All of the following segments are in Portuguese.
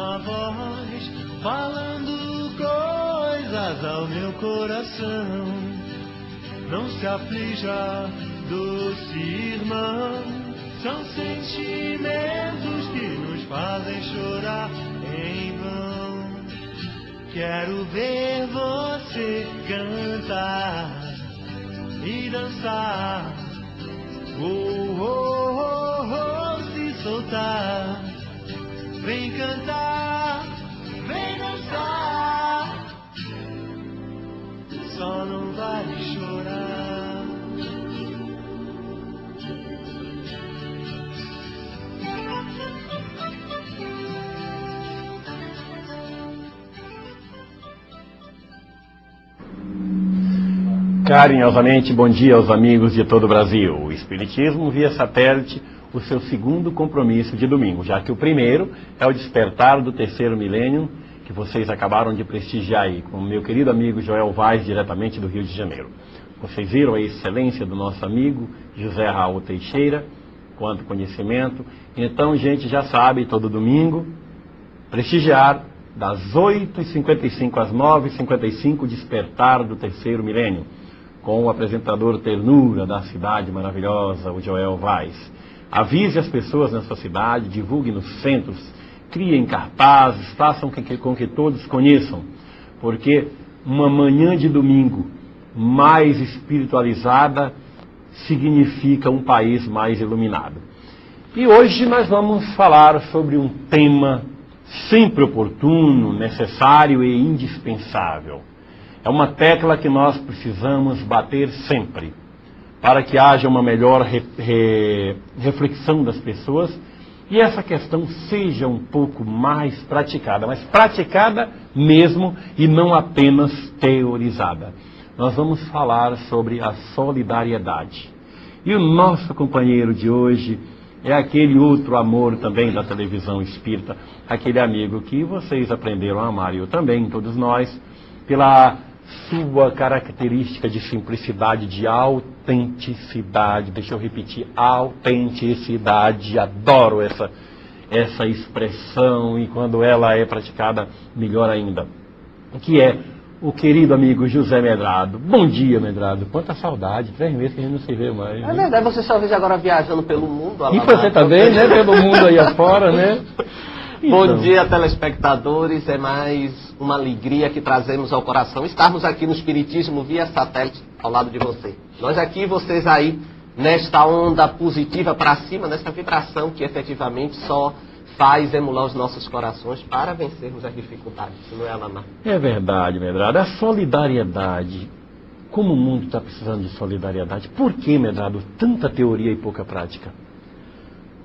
uma voz falando coisas ao meu coração. Não se aflija, doce irmão, são sentimentos que nos fazem chorar em vão. Quero ver você cantar e dançar, oh, oh, oh, oh, se soltar. Vem cantar, vem dançar, só não vale chorar. Carinhosamente, bom dia aos amigos de todo o Brasil. O Espiritismo via satélite, o seu segundo compromisso de domingo, já que o primeiro é o despertar do terceiro milênio, que vocês acabaram de prestigiar aí, com o meu querido amigo Joel Vaz, diretamente do Rio de Janeiro. Vocês viram a excelência do nosso amigo José Raul Teixeira, quanto conhecimento. Então, gente, já sabe, todo domingo, prestigiar das 8h55 às 9h55, despertar do terceiro milênio, com o apresentador ternura da cidade maravilhosa, o Joel Vaz. Avise as pessoas na sua cidade, divulgue nos centros, criem cartazes, façam com que todos conheçam, porque uma manhã de domingo mais espiritualizada significa um país mais iluminado. E hoje nós vamos falar sobre um tema sempre oportuno, necessário e indispensável. É uma tecla que nós precisamos bater sempre, para que haja uma melhor reflexão das pessoas e essa questão seja um pouco mais praticada, mas praticada mesmo e não apenas teorizada. Nós vamos falar sobre a solidariedade. E o nosso companheiro de hoje é aquele outro amor também da televisão espírita, aquele amigo que vocês aprenderam a amar, e eu também, todos nós, pela sua característica de simplicidade, de autenticidade. Deixa eu repetir, autenticidade. Adoro essa expressão, e quando ela é praticada, melhor ainda. Que é o querido amigo José Medrado. Bom dia, Medrado. Quanta saudade, 3 meses que a gente não se vê mais. É verdade, você só vejo agora viajando pelo mundo. E você também, né? Pelo mundo aí afora, né? Então. Bom dia, telespectadores. É mais uma alegria que trazemos ao coração estarmos aqui no Espiritismo via satélite ao lado de você. Nós aqui, vocês aí, nesta onda positiva para cima, nessa vibração que efetivamente só faz emular os nossos corações para vencermos as dificuldades. Não é, Alamar? É verdade, Medrado. A solidariedade. Como o mundo está precisando de solidariedade? Por que, Medrado, tanta teoria e pouca prática?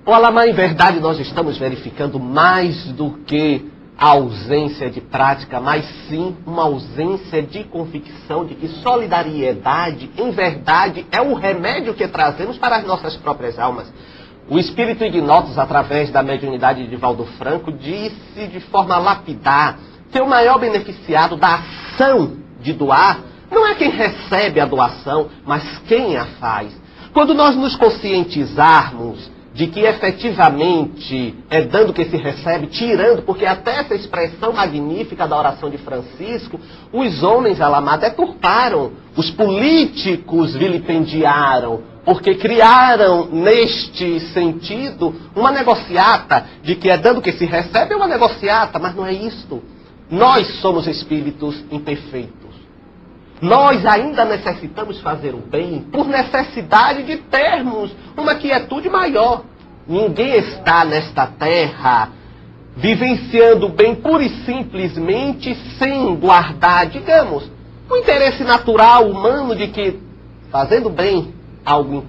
O Alamar, em verdade, nós estamos verificando mais do que a ausência de prática, mas sim uma ausência de convicção de que solidariedade, em verdade, é o remédio que trazemos para as nossas próprias almas. O espírito ignotus, através da mediunidade de Valdo Franco, disse de forma lapidar que o maior beneficiado da ação de doar não é quem recebe a doação, mas quem a faz. Quando nós nos conscientizarmos de que efetivamente é dando que se recebe, tirando, porque até essa expressão magnífica da oração de Francisco, os homens, Alamar, deturparam, os políticos vilipendiaram, porque criaram neste sentido uma negociata, de que é dando que se recebe, é uma negociata, mas não é isto. Nós somos espíritos imperfeitos. Nós ainda necessitamos fazer o bem por necessidade de termos uma quietude maior. Ninguém está nesta terra vivenciando o bem pura e simplesmente sem guardar, digamos, o interesse natural humano de que, fazendo bem, algo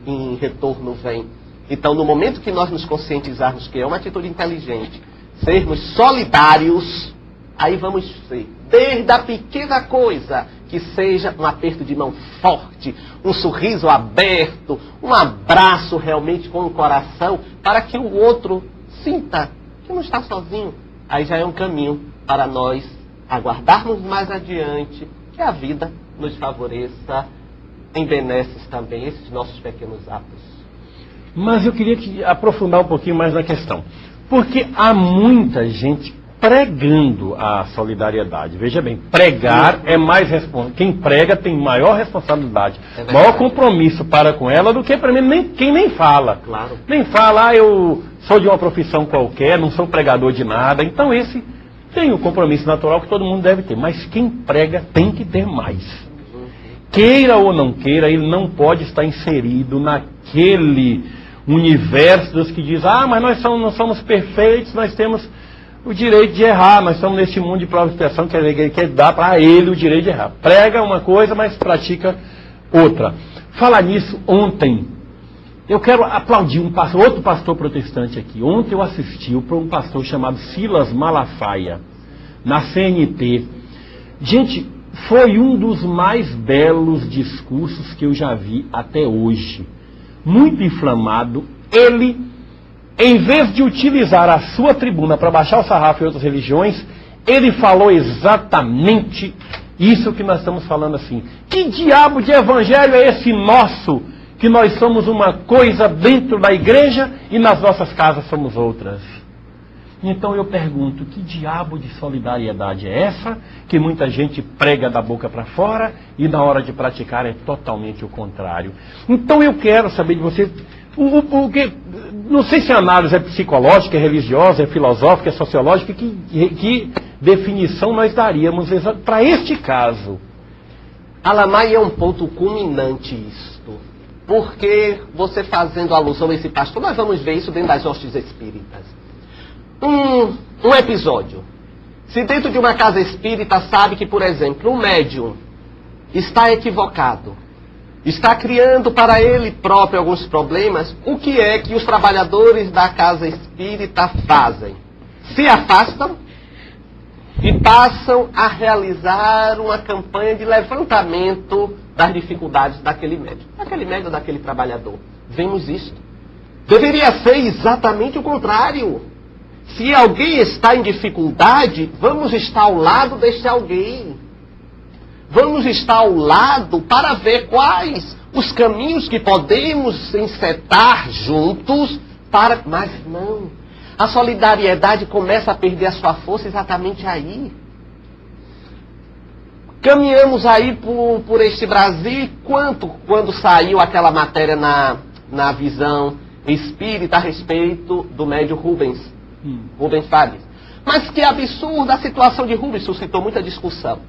em retorno vem. Então, no momento que nós nos conscientizarmos que é uma atitude inteligente, sermos solidários, aí vamos ser, desde a pequena coisa, que seja um aperto de mão forte, um sorriso aberto, um abraço realmente com o coração, para que o outro sinta que não está sozinho. Aí já é um caminho para nós aguardarmos mais adiante, que a vida nos favoreça em benesses também, esses nossos pequenos atos. Mas eu queria aprofundar um pouquinho mais na questão. Porque há muita gente pregando a solidariedade. Veja bem, pregar é mais responsável. Quem prega tem maior responsabilidade, maior compromisso para com ela do que para mim quem nem fala. Claro. Nem fala, eu sou de uma profissão qualquer, não sou pregador de nada. Então esse tem o compromisso natural que todo mundo deve ter. Mas quem prega tem que ter mais. Queira ou não queira, ele não pode estar inserido naquele universo dos que diz, mas nós não somos perfeitos, nós temos o direito de errar, nós estamos neste mundo de prova e expiação, que ele quer dar para ele o direito de errar. Prega uma coisa, mas pratica outra. Falar nisso, ontem, eu quero aplaudir outro pastor protestante aqui. Ontem eu assisti para um pastor chamado Silas Malafaia, na CNT. Gente, foi um dos mais belos discursos que eu já vi até hoje. Muito inflamado, ele, em vez de utilizar a sua tribuna para baixar o sarrafo em outras religiões, ele falou exatamente isso que nós estamos falando assim. Que diabo de evangelho é esse nosso, que nós somos uma coisa dentro da igreja e nas nossas casas somos outras? Então eu pergunto, que diabo de solidariedade é essa, que muita gente prega da boca para fora e na hora de praticar é totalmente o contrário? Então eu quero saber de você, não sei se a análise é psicológica, é religiosa, é filosófica, é sociológica, que definição nós daríamos para este caso? Alamai, é um ponto culminante isto, porque você fazendo alusão a esse pastor, nós vamos ver isso dentro das hostes espíritas. Um episódio. Se dentro de uma casa espírita sabe que, por exemplo, um médium está equivocado, está criando para ele próprio alguns problemas, o que é que os trabalhadores da casa espírita fazem? Se afastam e passam a realizar uma campanha de levantamento das dificuldades daquele médium, daquele trabalhador. Vemos isto. Deveria ser exatamente o contrário. Se alguém está em dificuldade, vamos estar ao lado deste alguém. Vamos estar ao lado para ver quais os caminhos que podemos encetar juntos para... Mas não. A solidariedade começa a perder a sua força exatamente aí. Caminhamos aí por este Brasil, quando saiu aquela matéria na visão espírita a respeito do médium Rubens Fabris. Mas que absurda a situação de Rubens, suscitou muita discussão.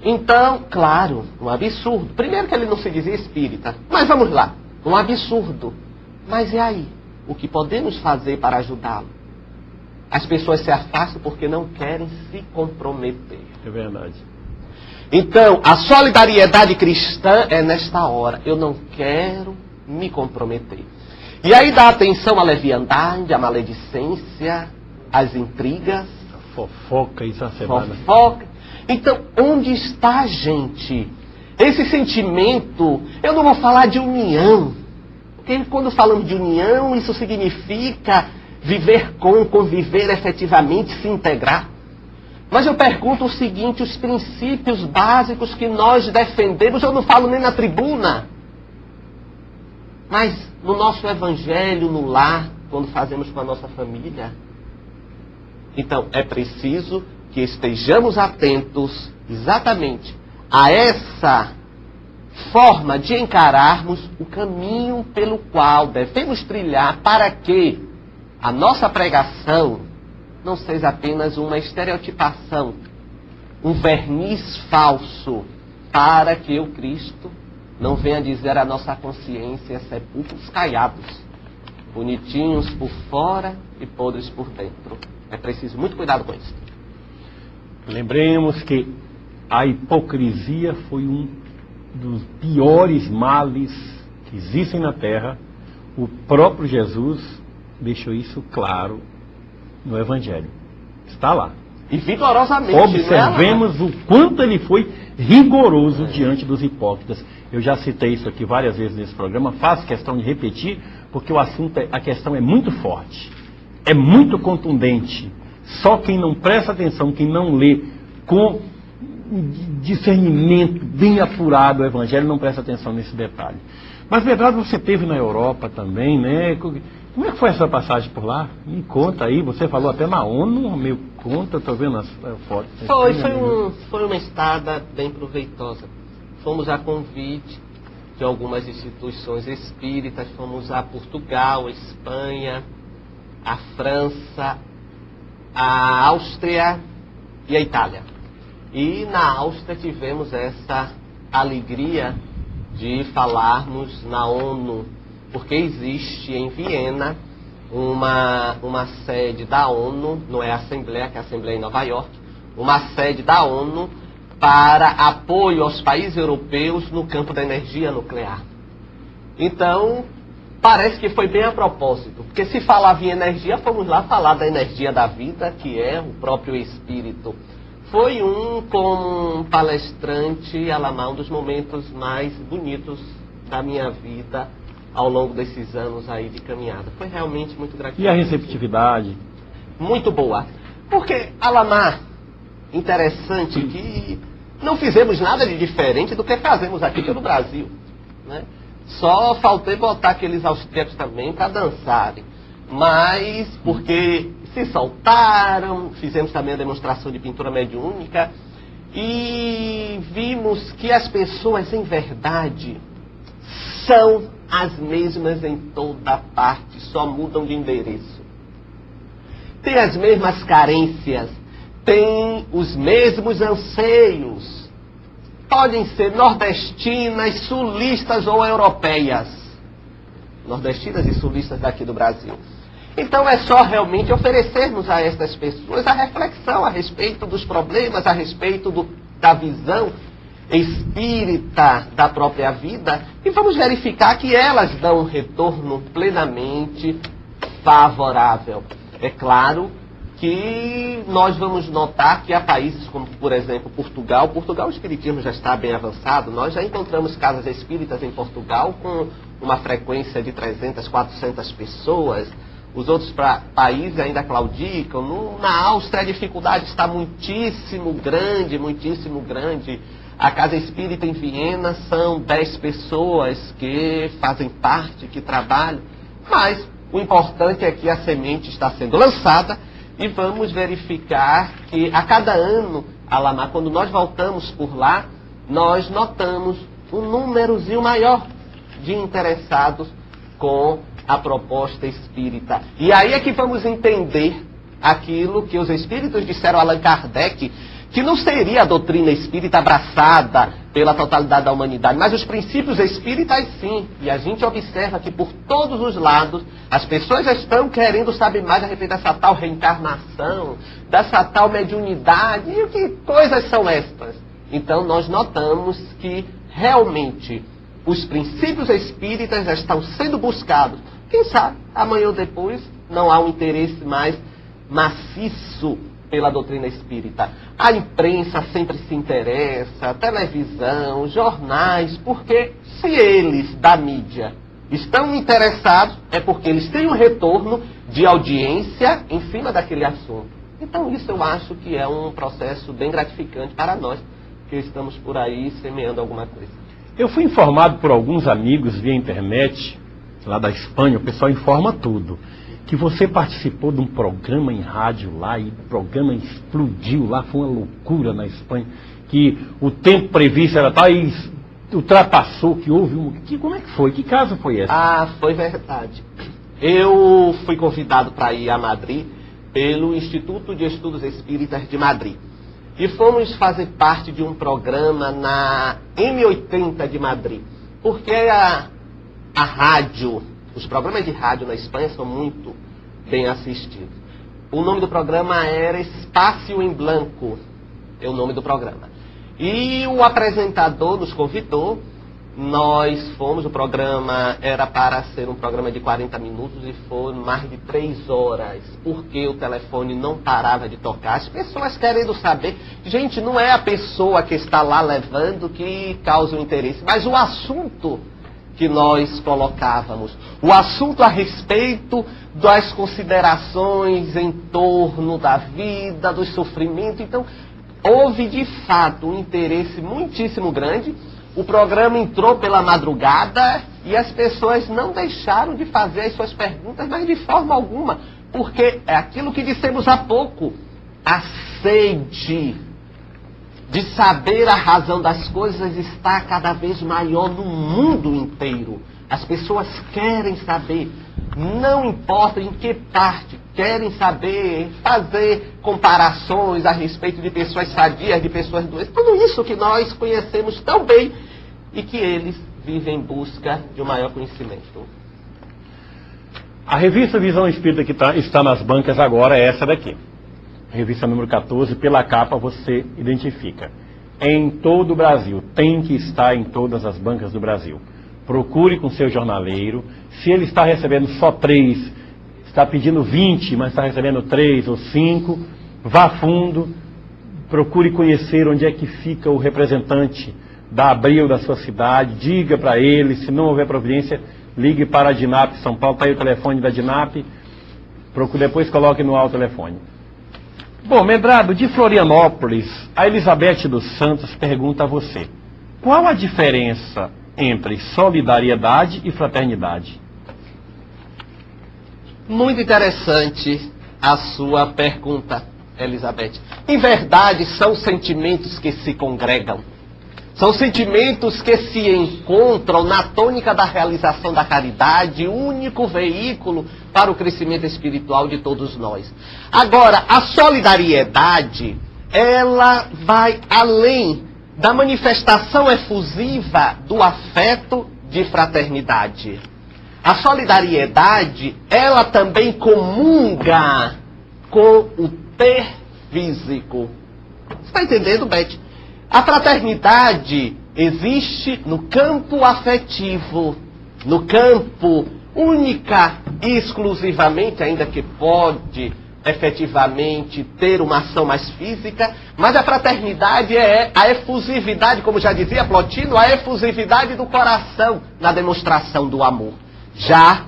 Então, claro, um absurdo. Primeiro que ele não se dizia espírita, mas vamos lá, um absurdo. Mas e aí? O que podemos fazer para ajudá-lo? As pessoas se afastam porque não querem se comprometer. É verdade. Então, a solidariedade cristã é nesta hora. Eu não quero me comprometer. E aí dá atenção à leviandade, à maledicência, às intrigas. Fofoca exacerbada. Fofoca. Então, onde está, gente? Esse sentimento, eu não vou falar de união. Porque quando falamos de união, isso significa viver conviver efetivamente, se integrar. Mas eu pergunto o seguinte, os princípios básicos que nós defendemos, eu não falo nem na tribuna. Mas no nosso evangelho, no lar, quando fazemos com a nossa família. Então, é preciso que estejamos atentos exatamente a essa forma de encararmos o caminho pelo qual devemos trilhar para que a nossa pregação não seja apenas uma estereotipação, um verniz falso, para que o Cristo não venha dizer à nossa consciência sepulcros caiados, bonitinhos por fora e podres por dentro. É preciso muito cuidado com isso. Lembremos que a hipocrisia foi um dos piores males que existem na Terra. O próprio Jesus deixou isso claro no Evangelho. Está lá. E vigorosamente. Observemos o quanto ele foi rigoroso diante dos hipócritas. Eu já citei isso aqui várias vezes nesse programa, faço questão de repetir, porque o assunto, a questão é muito forte, é muito contundente. Só quem não presta atenção, quem não lê com discernimento bem apurado o Evangelho, não presta atenção nesse detalhe. Mas, Medrado, você esteve na Europa também, né? Como é que foi essa passagem por lá? Me conta aí, você falou até na ONU, me conta, estou vendo as fotos. Foi uma estada bem proveitosa. Fomos a convite de algumas instituições espíritas, fomos a Portugal, a Espanha, a França, a Áustria e a Itália. E na Áustria tivemos essa alegria de falarmos na ONU, porque existe em Viena uma sede da ONU, não é a Assembleia, que é a Assembleia em Nova York, uma sede da ONU para apoio aos países europeus no campo da energia nuclear. Então, parece que foi bem a propósito, porque se falava em energia, fomos lá falar da energia da vida, que é o próprio Espírito. Foi como um palestrante, Alamar, um dos momentos mais bonitos da minha vida ao longo desses anos aí de caminhada. Foi realmente muito gratificante. E a receptividade? Muito boa. Porque, Alamar, interessante que não fizemos nada de diferente do que fazemos aqui pelo Brasil, né? Só faltei botar aqueles austríacos também para dançarem. Mas, porque se soltaram, fizemos também a demonstração de pintura mediúnica e vimos que as pessoas, em verdade, são as mesmas em toda parte, só mudam de endereço. Tem as mesmas carências, tem os mesmos anseios. Podem ser nordestinas, sulistas ou europeias. Nordestinas e sulistas daqui do Brasil. Então é só realmente oferecermos a estas pessoas a reflexão a respeito dos problemas, a respeito da visão espírita da própria vida, e vamos verificar que elas dão um retorno plenamente favorável. É claro que nós vamos notar que há países como, por exemplo, Portugal. O espiritismo já está bem avançado. Nós já encontramos casas espíritas em Portugal com uma frequência de 300, 400 pessoas. Os outros países ainda claudicam. Na Áustria a dificuldade está muitíssimo grande, muitíssimo grande. A Casa Espírita em Viena são 10 pessoas que fazem parte, que trabalham. Mas o importante é que a semente está sendo lançada e vamos verificar que a cada ano, Alamar, quando nós voltamos por lá, nós notamos um númerozinho maior de interessados com a proposta espírita. E aí é que vamos entender aquilo que os espíritos disseram a Allan Kardec, que não seria a doutrina espírita abraçada pela totalidade da humanidade, mas os princípios espíritas sim. E a gente observa que por todos os lados as pessoas estão querendo saber mais a respeito dessa tal reencarnação, dessa tal mediunidade, e que coisas são estas? Então nós notamos que realmente os princípios espíritas já estão sendo buscados. Quem sabe, amanhã ou depois, não há um interesse mais maciço pela doutrina espírita. A imprensa sempre se interessa, a televisão, jornais, porque se eles, da mídia, estão interessados, é porque eles têm um retorno de audiência em cima daquele assunto. Então isso eu acho que é um processo bem gratificante para nós, que estamos por aí semeando alguma coisa. Eu fui informado por alguns amigos via internet, lá da Espanha, o pessoal informa tudo, que você participou de um programa em rádio lá e o programa explodiu lá, foi uma loucura na Espanha, que o tempo previsto era tal e ultrapassou, que houve como é que foi? Que caso foi esse? Ah, foi verdade. Eu fui convidado para ir a Madrid pelo Instituto de Estudos Espíritas de Madrid. E fomos fazer parte de um programa na M80 de Madrid. Porque a rádio, os programas de rádio na Espanha são muito bem assistidos. O nome do programa era Espaço em Blanco, é o nome do programa. E o apresentador nos convidou, nós fomos, o programa era para ser um programa de 40 minutos e foi mais de 3 horas, porque o telefone não parava de tocar, as pessoas querendo saber. Gente, não é a pessoa que está lá levando que causa o interesse, mas o assunto que nós colocávamos, o assunto a respeito das considerações em torno da vida, do sofrimento. Então, houve de fato um interesse muitíssimo grande. O programa entrou pela madrugada E as pessoas não deixaram de fazer as suas perguntas, mas de forma alguma, porque é aquilo que dissemos há pouco, a sede de saber a razão das coisas está cada vez maior no mundo inteiro. As pessoas querem saber, não importa em que parte, querem saber, fazer comparações a respeito de pessoas sadias, de pessoas doentes, tudo isso que nós conhecemos tão bem e que eles vivem em busca de um maior conhecimento. A revista Visão Espírita que está nas bancas agora é essa daqui. Revista número 14, pela capa você identifica. Em todo o Brasil, tem que estar em todas as bancas do Brasil. Procure com seu jornaleiro. Se ele está recebendo só 3, está pedindo 20, mas está recebendo 3 ou 5, vá a fundo, procure conhecer onde é que fica o representante da Abril da sua cidade, diga para ele, se não houver providência, ligue para a DINAP São Paulo, está aí o telefone da DINAP, depois coloque no alto telefone. Bom, Medrado, de Florianópolis, a Elizabeth dos Santos pergunta a você, qual a diferença entre solidariedade e fraternidade? Muito interessante a sua pergunta, Elizabeth. Em verdade, são sentimentos que se congregam. São sentimentos que se encontram na tônica da realização da caridade, único veículo para o crescimento espiritual de todos nós. Agora, a solidariedade, ela vai além da manifestação efusiva do afeto de fraternidade. A solidariedade, ela também comunga com o ter físico. Você está entendendo, Beth? A fraternidade existe no campo afetivo, no campo única e exclusivamente, ainda que pode efetivamente ter uma ação mais física, mas a fraternidade é a efusividade, como já dizia Plotino, a efusividade do coração na demonstração do amor. Já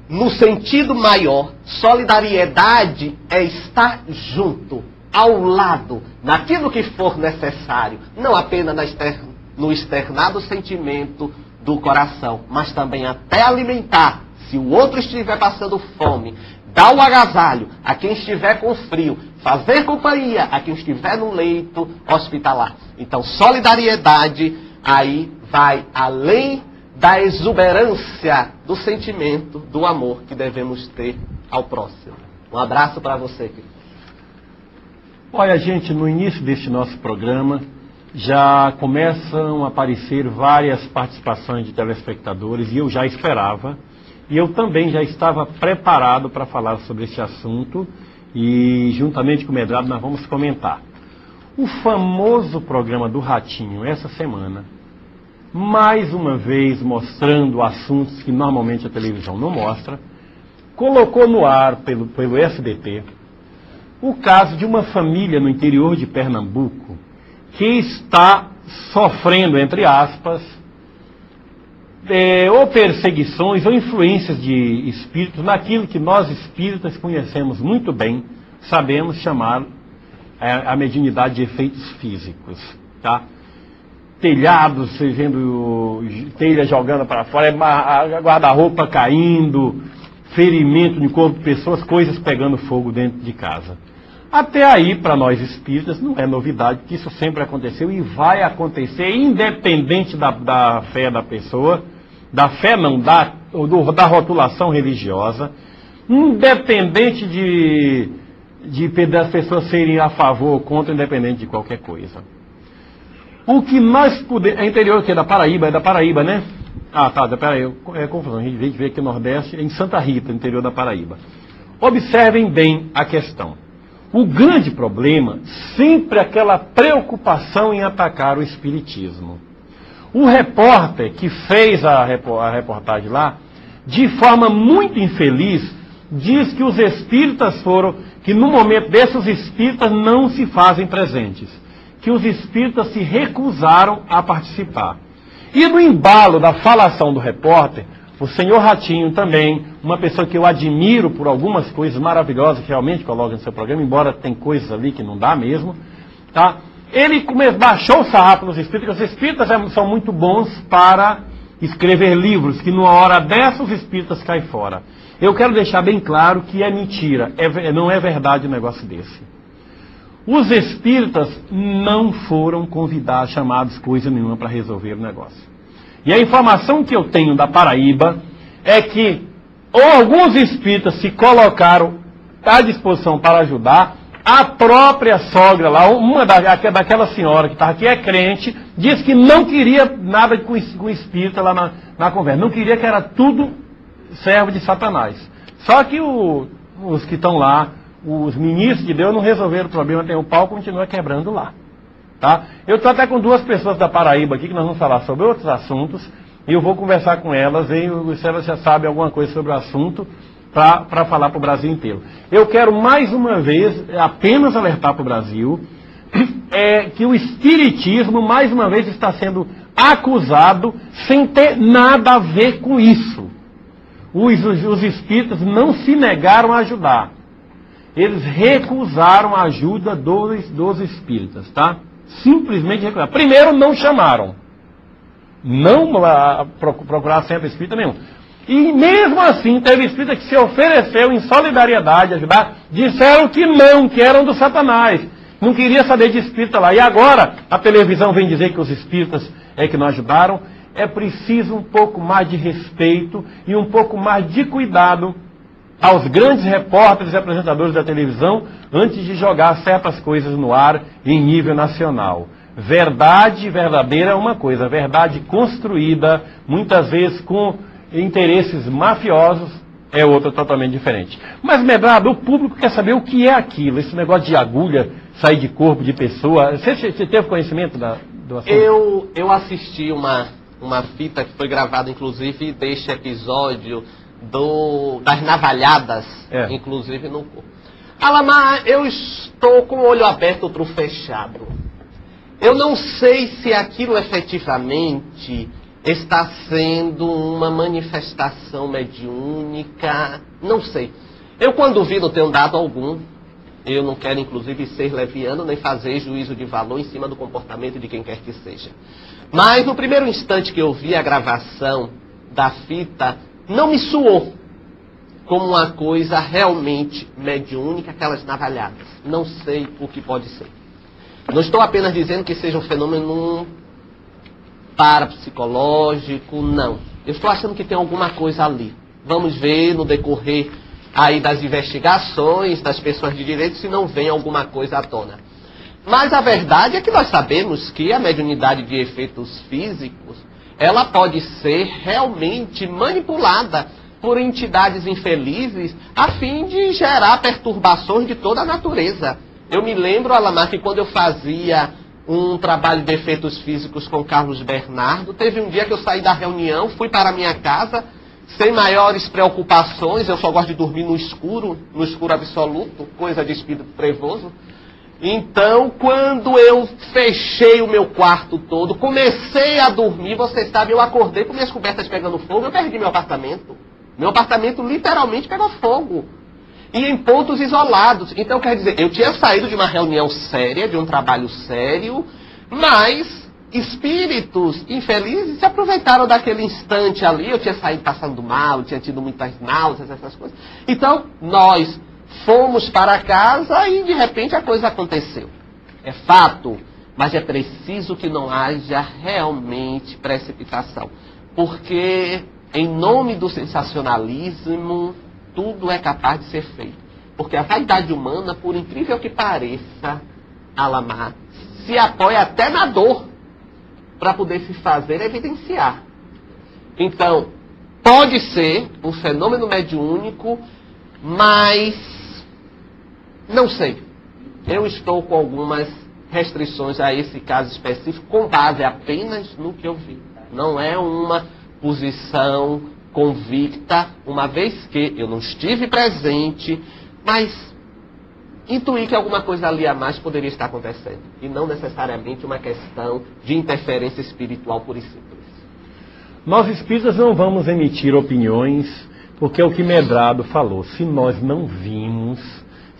no sentido maior, solidariedade é estar junto, ao lado, naquilo que for necessário, não apenas no externado sentimento do coração, mas também até alimentar, se o outro estiver passando fome, dar o agasalho a quem estiver com frio, fazer companhia a quem estiver no leito hospitalar. Então, solidariedade aí vai além da exuberância do sentimento, do amor que devemos ter ao próximo. Um abraço para você, querido. Olha, gente, no início deste nosso programa já começam a aparecer várias participações de telespectadores e eu já esperava, e eu também já estava preparado para falar sobre esse assunto e juntamente com o Medrado nós vamos comentar. O famoso programa do Ratinho essa semana, mais uma vez mostrando assuntos que normalmente a televisão não mostra, colocou no ar pelo SBT o caso de uma família no interior de Pernambuco que está sofrendo, entre aspas, ou perseguições ou influências de espíritos naquilo que nós espíritas conhecemos muito bem, sabemos chamar a mediunidade de efeitos físicos, tá? Telhados, você vendo telha jogando para fora, guarda-roupa caindo, ferimento no corpo de pessoas, coisas pegando fogo dentro de casa. Até aí, para nós espíritas, não é novidade, que isso sempre aconteceu e vai acontecer, independente da fé da pessoa, da fé não, da rotulação religiosa, independente das pessoas serem a favor ou contra, independente de qualquer coisa. O que nós podemos... É interior que é da Paraíba, né? Ah, tá, é confusão, a gente vê aqui no Nordeste, em Santa Rita, interior da Paraíba. Observem bem a questão. O grande problema, sempre aquela preocupação em atacar o espiritismo. O repórter que fez a reportagem lá, de forma muito infeliz, diz que os espíritas que no momento desse os espíritas não se fazem presentes, que os espíritas se recusaram a participar. E no embalo da falação do repórter, o senhor Ratinho também, uma pessoa que eu admiro por algumas coisas maravilhosas que realmente coloca no seu programa, embora tem coisas ali que não dá mesmo, tá? Ele baixou o sarrafo nos espíritas, porque os espíritas são muito bons para escrever livros que numa hora dessa os espíritas caem fora. Eu quero deixar bem claro que é mentira, não é verdade um negócio desse. Os espíritas não foram convidados, chamados coisa nenhuma para resolver o negócio. E a informação que eu tenho da Paraíba é que alguns espíritas se colocaram à disposição para ajudar. A própria sogra lá, daquela senhora que estava aqui, é crente, disse que não queria nada com o espírita lá na conversa. Não queria, que era tudo servo de Satanás. Só que os que estão lá, os ministros de Deus, não resolveram o problema, o pau continua quebrando lá. Tá? Eu estou até com duas pessoas da Paraíba aqui, que nós vamos falar sobre outros assuntos, e eu vou conversar com elas, e se elas já sabem alguma coisa sobre o assunto, para falar para o Brasil inteiro. Eu quero mais uma vez apenas alertar para o Brasil que o espiritismo mais uma vez está sendo acusado sem ter nada a ver com isso. Os espíritas não se negaram a ajudar. Eles recusaram a ajuda dos espíritas, tá? Simplesmente recusaram. Primeiro, não chamaram. Não procuraram sempre espírita nenhum. E mesmo assim, teve espírita que se ofereceu em solidariedade a ajudar, disseram que não, que eram do Satanás. Não queria saber de espírita lá. E agora, a televisão vem dizer que os espíritas é que não ajudaram. É preciso um pouco mais de respeito e um pouco mais de cuidado aos grandes repórteres e apresentadores da televisão antes de jogar certas coisas no ar em nível nacional. Verdade verdadeira é uma coisa, verdade construída, muitas vezes com interesses mafiosos, é outra totalmente diferente. Mas, Medrado, o público quer saber o que é aquilo, esse negócio de agulha, sair de corpo de pessoa. Você teve conhecimento do assunto? Eu assisti uma fita que foi gravada, inclusive, deste episódio das navalhadas, inclusive no corpo. Alamar, eu estou com o olho aberto, outro fechado. Eu não sei se aquilo efetivamente está sendo uma manifestação mediúnica, não sei. Eu quando vi, não tenho dado algum. Eu não quero, inclusive, ser leviano, nem fazer juízo de valor em cima do comportamento de quem quer que seja. Mas no primeiro instante que eu vi a gravação da fita, não me soou como uma coisa realmente mediúnica, aquelas navalhadas. Não sei o que pode ser. Não estou apenas dizendo que seja um fenômeno parapsicológico, não. Eu estou achando que tem alguma coisa ali. Vamos ver no decorrer aí das investigações das pessoas de direito se não vem alguma coisa à tona. Mas a verdade é que nós sabemos que a mediunidade de efeitos físicos, ela pode ser realmente manipulada por entidades infelizes a fim de gerar perturbações de toda a natureza. Eu me lembro, Alamar, que quando eu fazia um trabalho de efeitos físicos com Carlos Bernardo, teve um dia que eu saí da reunião, fui para a minha casa, sem maiores preocupações, eu só gosto de dormir no escuro absoluto, coisa de espírito trevoso. Então, quando eu fechei o meu quarto todo, comecei a dormir, você sabe, eu acordei com minhas cobertas pegando fogo, eu perdi meu apartamento. Meu apartamento literalmente pegou fogo. E em pontos isolados. Então, quer dizer, eu tinha saído de uma reunião séria, de um trabalho sério, mas espíritos infelizes se aproveitaram daquele instante ali. Eu tinha saído passando mal, eu tinha tido muitas náuseas, essas coisas. Então, nós fomos para casa e, de repente, a coisa aconteceu. É fato, mas é preciso que não haja realmente precipitação. Porque, em nome do sensacionalismo, tudo é capaz de ser feito. Porque a vaidade humana, por incrível que pareça, Alamar, se apoia até na dor para poder se fazer evidenciar. Então, pode ser um fenômeno mediúnico, mas não sei. Eu estou com algumas restrições a esse caso específico, com base apenas no que eu vi. Não é uma posição convicta, uma vez que eu não estive presente, mas intuí que alguma coisa ali a mais poderia estar acontecendo. E não necessariamente uma questão de interferência espiritual pura e simples. Nós espíritas não vamos emitir opiniões, porque é o que Medrado falou. Se nós não vimos,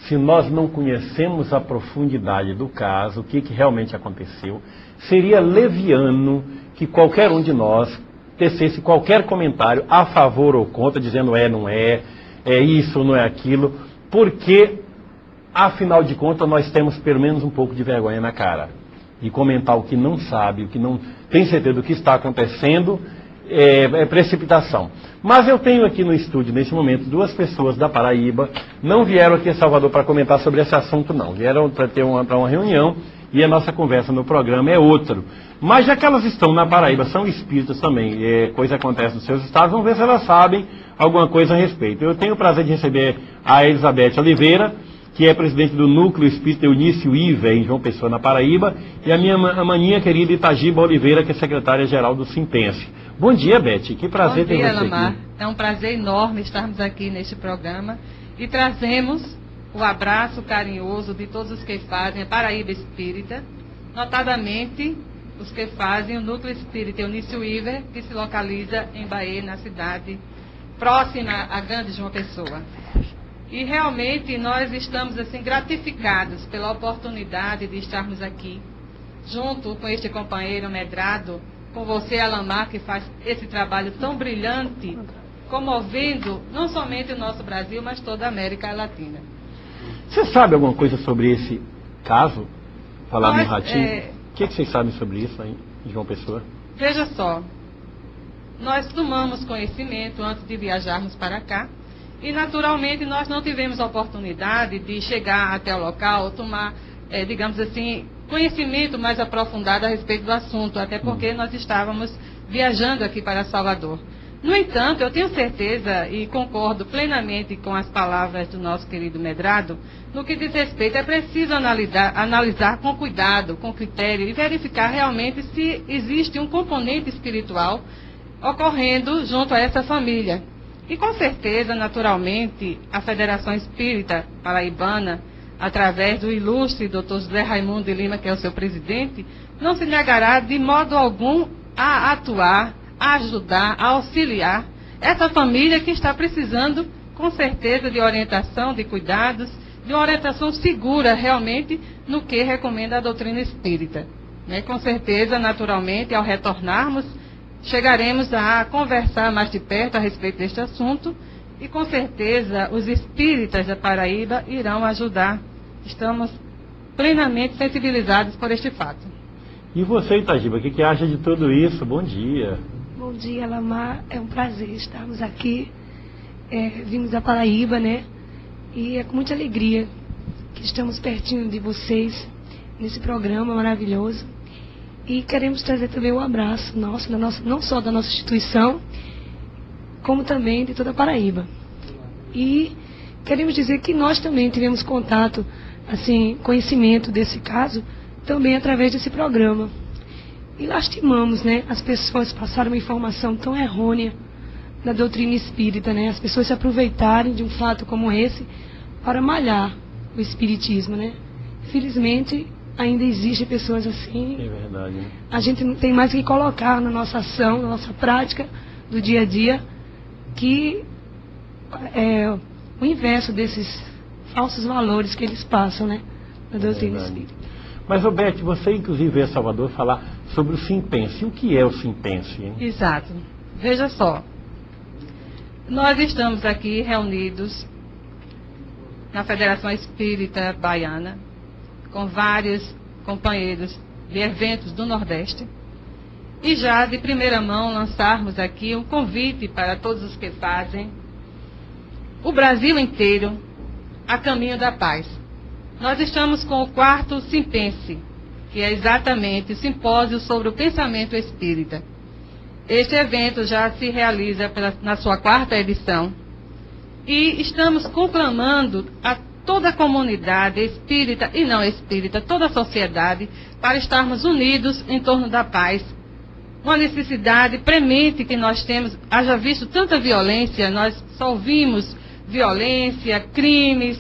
se nós não conhecemos a profundidade do caso, o que realmente aconteceu, seria leviano que qualquer um de nós tecesse qualquer comentário a favor ou contra, dizendo não é isso, não é aquilo, porque, afinal de contas, nós temos pelo menos um pouco de vergonha na cara. E comentar o que não sabe, o que não tem certeza do que está acontecendo, é precipitação. Mas eu tenho aqui no estúdio, nesse momento, 2 pessoas da Paraíba, não vieram aqui a Salvador para comentar sobre esse assunto, não. Vieram para ter uma reunião e a nossa conversa no programa é outro. Mas já que elas estão na Paraíba, são espíritas também, coisa acontece nos seus estados, vamos ver se elas sabem alguma coisa a respeito. Eu tenho o prazer de receber a Elizabeth Oliveira, que é presidente do Núcleo Espírita Eunício Iver, em João Pessoa, na Paraíba, e a maninha querida Itagiba Oliveira, que é secretária-geral do Simpense. Bom dia, Beth, que prazer ter você aqui. Bom dia, Alamar. É um prazer enorme estarmos aqui neste programa e trazemos o abraço carinhoso de todos os que fazem a Paraíba Espírita, notadamente os que fazem o Núcleo Espírita Eunício Iver, que se localiza em Bahia, na cidade próxima à grande João Pessoa. E realmente nós estamos assim gratificados pela oportunidade de estarmos aqui, junto com este companheiro Medrado, com você, Alamar, que faz esse trabalho tão brilhante, comovendo não somente o nosso Brasil, mas toda a América Latina. Você sabe alguma coisa sobre esse caso? Falar no Ratinho? O que vocês sabem sobre isso aí, em João Pessoa? Veja só, nós tomamos conhecimento antes de viajarmos para cá, e naturalmente nós não tivemos a oportunidade de chegar até o local, tomar, digamos assim, conhecimento mais aprofundado a respeito do assunto, até porque nós estávamos viajando aqui para Salvador. No entanto, eu tenho certeza e concordo plenamente com as palavras do nosso querido Medrado, no que diz respeito, é preciso analisar com cuidado, com critério, e verificar realmente se existe um componente espiritual ocorrendo junto a essa família. E com certeza, naturalmente, a Federação Espírita Paraibana, através do ilustre Dr. José Raimundo de Lima, que é o seu presidente, não se negará de modo algum a atuar, a ajudar, a auxiliar essa família que está precisando, com certeza, de orientação, de cuidados, de uma orientação segura, realmente, no que recomenda a doutrina espírita. Com certeza, naturalmente, ao retornarmos, chegaremos a conversar mais de perto a respeito deste assunto e, com certeza, os espíritas da Paraíba irão ajudar. Estamos plenamente sensibilizados por este fato. E você, Itagiba, o que acha de tudo isso? Bom dia. Bom dia, Alamar. É um prazer estarmos aqui. Vimos da Paraíba, né? E é com muita alegria que estamos pertinho de vocês nesse programa maravilhoso. E queremos trazer também um abraço nosso, não só da nossa instituição, como também de toda a Paraíba. E queremos dizer que nós também tivemos contato, assim, conhecimento desse caso, também através desse programa. E lastimamos, né? As pessoas passaram uma informação tão errônea da doutrina espírita, né? As pessoas se aproveitarem de um fato como esse para malhar o espiritismo, né? Infelizmente, ainda existem pessoas assim. É verdade. Né? A gente não tem mais que colocar na nossa ação, na nossa prática do dia a dia, que é o inverso desses falsos valores que eles passam, né? Na doutrina espírita. Mas, Roberto, você inclusive veio a Salvador falar sobre o Simpense. O que é o Simpense, hein? Exato. Veja só. Nós estamos aqui reunidos na Federação Espírita Baiana, com vários companheiros de eventos do Nordeste, e já de primeira mão lançarmos aqui um convite para todos os que fazem o Brasil inteiro a caminho da paz. Nós estamos com o 4º Simpense, que é exatamente o simpósio sobre o pensamento espírita. Este evento já se realiza na sua 4ª edição e estamos conclamando a toda a comunidade espírita e não espírita, toda a sociedade, para estarmos unidos em torno da paz. Uma necessidade premente que nós temos, haja visto tanta violência, nós só ouvimos violência, crimes.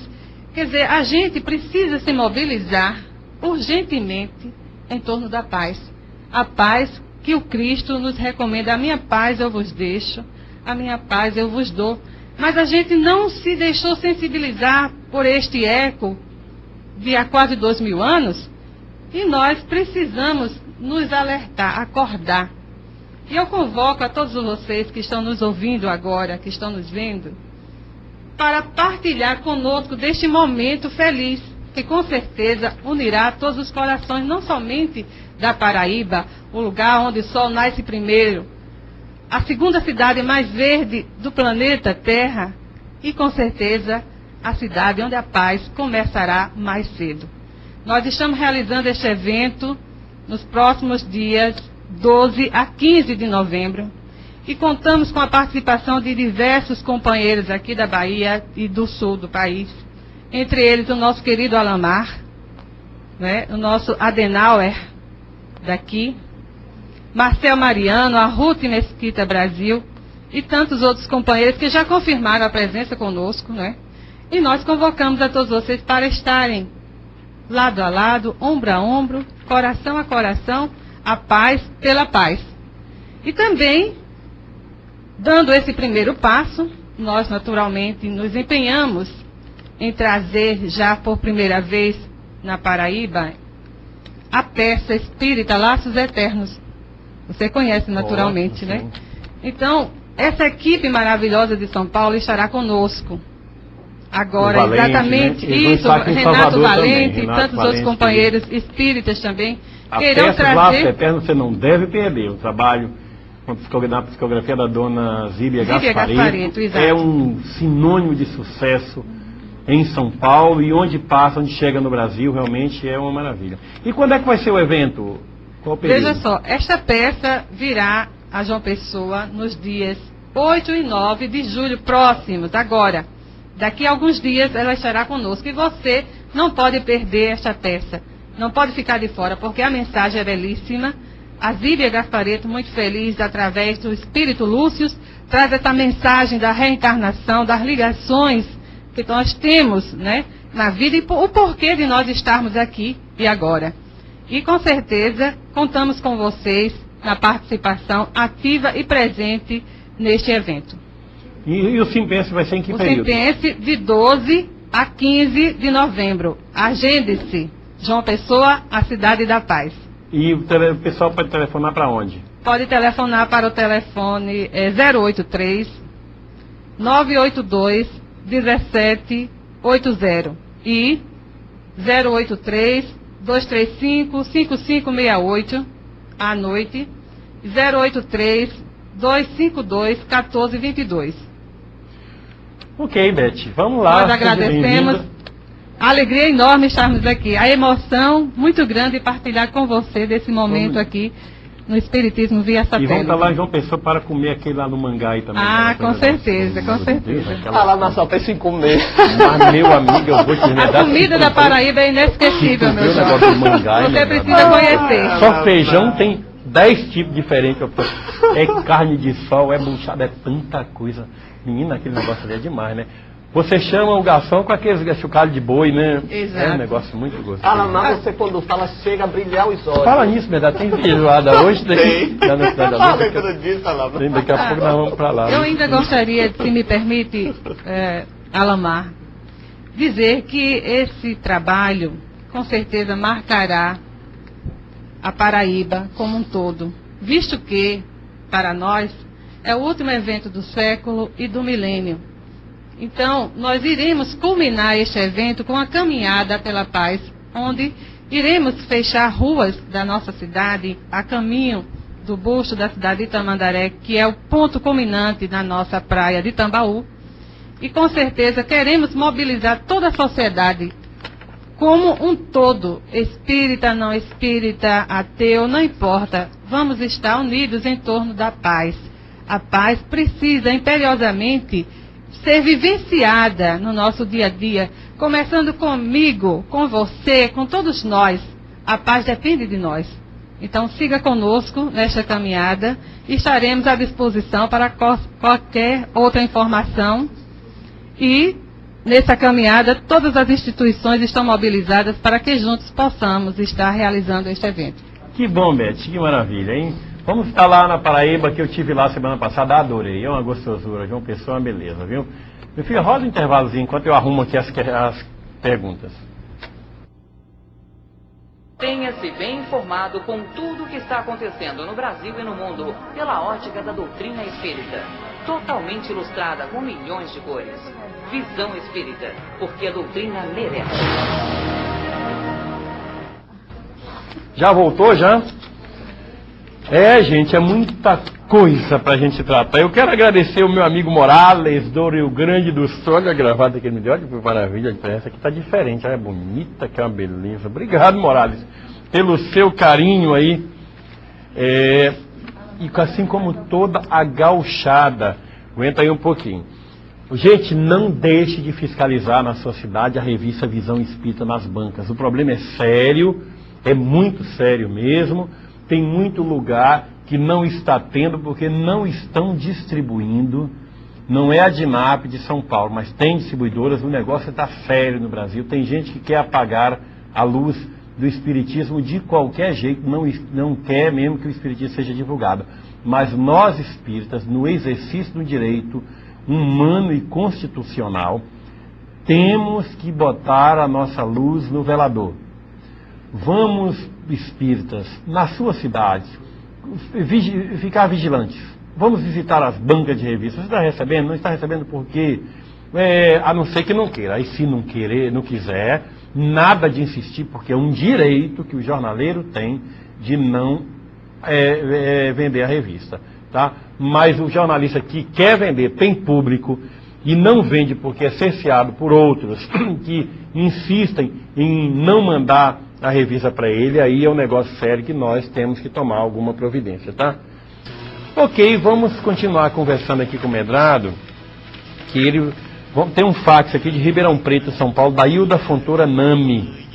Quer dizer, a gente precisa se mobilizar urgentemente em torno da paz. A paz que o Cristo nos recomenda. A minha paz eu vos deixo, a minha paz eu vos dou. Mas a gente não se deixou sensibilizar por este eco de há quase 2000 anos, e nós precisamos nos alertar, acordar. E eu convoco a todos vocês que estão nos ouvindo agora, que estão nos vendo, para partilhar conosco deste momento feliz, que com certeza unirá todos os corações, não somente da Paraíba, o lugar onde o sol nasce primeiro, a segunda cidade mais verde do planeta Terra, e com certeza a cidade onde a paz começará mais cedo. Nós estamos realizando este evento nos próximos dias 12 a 15 de novembro e contamos com a participação de diversos companheiros aqui da Bahia e do sul do país, entre eles o nosso querido Alamar, né, o nosso Adenauer daqui, Marcel Mariano, a Ruth Mesquita Brasil e tantos outros companheiros que já confirmaram a presença conosco, né? E nós convocamos a todos vocês para estarem lado a lado, ombro a ombro, coração a coração, a paz pela paz. E também, dando esse primeiro passo, nós naturalmente nos empenhamos em trazer já por primeira vez na Paraíba a peça espírita Laços Eternos. Você conhece naturalmente, né? Então, essa equipe maravilhosa de São Paulo estará conosco. Agora, Valente, exatamente, né? isso, Renato Valente também, e tantos outros companheiros espíritas também, queiram peça Laços trazer... Eternos você não deve perder. O trabalho na psicografia da dona Zíbia Gaspareto é um sinônimo de sucesso em São Paulo e onde passa, onde chega no Brasil, realmente é uma maravilha. E quando é que vai ser o evento? Qual o período? Veja só, esta peça virá a João Pessoa nos dias 8 e 9 de julho próximos, agora. Daqui a alguns dias ela estará conosco e você não pode perder esta peça, não pode ficar de fora, porque a mensagem é belíssima. A Zíbia Gaspareto, muito feliz, através do Espírito Lúcio, traz essa mensagem da reencarnação, das ligações que nós temos, né, na vida e o porquê de nós estarmos aqui e agora. E com certeza contamos com vocês na participação ativa e presente neste evento. E o Simpense vai ser em que período? O Simpense de 12 a 15 de novembro. Agende-se. João Pessoa, a Cidade da Paz. E o pessoal pode telefonar para onde? Pode telefonar para o telefone 083 982 1780 e 083 235 5568 à noite, 083 252 1422. Ok, Beth, vamos lá. Nós agradecemos. A alegria enorme estarmos aqui. A emoção muito grande partilhar com você desse momento aqui no Espiritismo via satélite. E vamos estar lá em João Pessoa para comer aquele lá no Mangai também. Ah, com certeza, com certeza. Fala, mas só pensa em comer. Mas, meu amigo, eu vou te A comida da Paraíba é inesquecível, meu negócio do jovem. Mangai, Você né, precisa conhecer. Só feijão tem 10 tipos diferentes. É carne de sol, é buchada, é tanta coisa. Menina, aquele negócio ali é demais, né? Você chama o garçom com aqueles chocalhos de boi, né? Exato. É um negócio muito gostoso. Fala, mas você quando fala chega a brilhar os olhos. Fala nisso, verdade. Tem feijoada hoje, tem. Lá na cidade da Fala Luz. que eu não disse, fala. Daqui a pouco nós vamos para lá. Eu ainda gostaria, se me permite, Alamar, dizer que esse trabalho, com certeza, marcará a Paraíba como um todo, visto que, para nós, é o último evento do século e do milênio. Então, nós iremos culminar este evento com a caminhada pela paz, onde iremos fechar ruas da nossa cidade a caminho do busto da cidade de Tamandaré, que é o ponto culminante na nossa praia de Tambaú. E com certeza queremos mobilizar toda a sociedade como um todo, espírita, não espírita, ateu, não importa. Vamos estar unidos em torno da paz. A paz precisa imperiosamente ser vivenciada no nosso dia a dia, começando comigo, com você, com todos nós. A paz depende de nós. Então siga conosco nesta caminhada e estaremos à disposição para qualquer outra informação. E nessa caminhada todas as instituições estão mobilizadas para que juntos possamos estar realizando este evento. Que bom, Beth, que maravilha, hein? Vamos estar lá na Paraíba, que eu tive lá semana passada, adorei, é uma gostosura, João Pessoa é uma beleza, viu? Meu filho, roda um intervalozinho enquanto eu arrumo aqui as perguntas. Tenha-se bem informado com tudo o que está acontecendo no Brasil e no mundo pela ótica da doutrina espírita. Totalmente ilustrada com milhões de cores. Visão Espírita, porque a doutrina merece. Já voltou, já? Gente, é muita coisa pra gente tratar. Eu quero agradecer o meu amigo Morales, do Rio Grande do Sul. Olha a gravata que ele me deu, olha que maravilha, a diferença aqui tá diferente, é bonita, que é uma beleza. Obrigado, Morales, pelo seu carinho aí. E assim como toda a gauchada. Aguenta aí um pouquinho. Gente, não deixe de fiscalizar na sua cidade a revista Visão Espírita nas bancas. O problema é sério, é muito sério mesmo. Tem muito lugar que não está tendo porque não estão distribuindo. Não é a DINAP de São Paulo, mas tem distribuidoras. O negócio está sério no Brasil. Tem gente que quer apagar a luz do Espiritismo de qualquer jeito, não quer mesmo que o Espiritismo seja divulgado. Mas nós espíritas, no exercício do direito humano e constitucional, temos que botar a nossa luz no velador. Vamos, espíritas, na sua cidade, ficar vigilantes. Vamos visitar as bancas de revistas. Você está recebendo? Não está recebendo por quê? A não ser que não queira. Aí se não querer, não quiser, nada de insistir, porque é um direito que o jornaleiro tem de não vender a revista. Tá? Mas o jornalista que quer vender, tem público, e não vende porque é cerceado por outros que insistem em não mandar a revista para ele, aí é um negócio sério que nós temos que tomar alguma providência, tá? Ok, vamos continuar conversando aqui com o Medrado, que ele tem um fax aqui de Ribeirão Preto, São Paulo, da Hilda Fontoura Nami.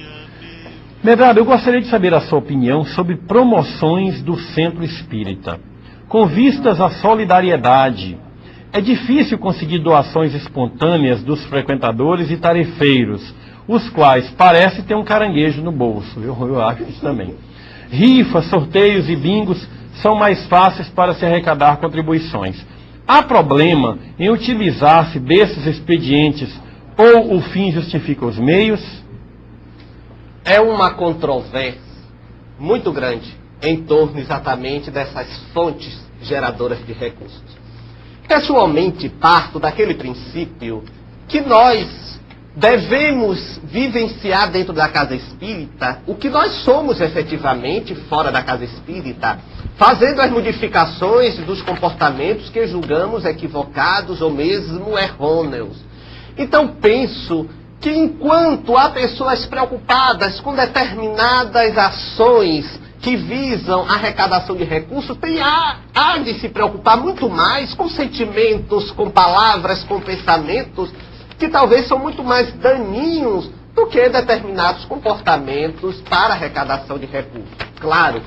Medrado, eu gostaria de saber a sua opinião sobre promoções do Centro Espírita, com vistas à solidariedade. É difícil conseguir doações espontâneas dos frequentadores e tarefeiros, os quais parece ter um caranguejo no bolso. Eu acho isso também. Rifas, sorteios e bingos são mais fáceis para se arrecadar contribuições. Há problema em utilizar-se desses expedientes ou o fim justifica os meios? É uma controvérsia muito grande em torno exatamente dessas fontes geradoras de recursos. Pessoalmente, parto daquele princípio que nós devemos vivenciar dentro da casa espírita o que nós somos efetivamente fora da casa espírita, fazendo as modificações dos comportamentos que julgamos equivocados ou mesmo errôneos. Então penso que enquanto há pessoas preocupadas com determinadas ações que visam a arrecadação de recursos, há de se preocupar muito mais com sentimentos, com palavras, com pensamentos, que talvez são muito mais daninhos do que determinados comportamentos para arrecadação de recursos. Claro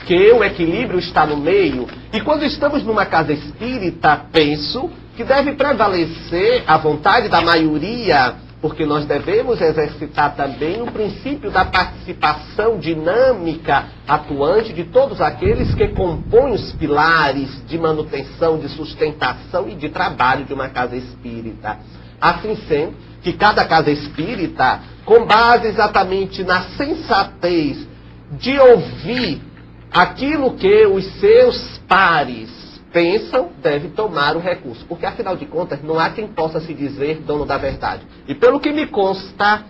que o equilíbrio está no meio, e quando estamos numa casa espírita, penso que deve prevalecer a vontade da maioria, porque nós devemos exercitar também o princípio da participação dinâmica atuante de todos aqueles que compõem os pilares de manutenção, de sustentação e de trabalho de uma casa espírita. Assim sendo, que cada casa espírita, com base exatamente na sensatez de ouvir aquilo que os seus pares pensam, deve tomar o recurso. Porque, afinal de contas, não há quem possa se dizer dono da verdade. E pelo que me consta,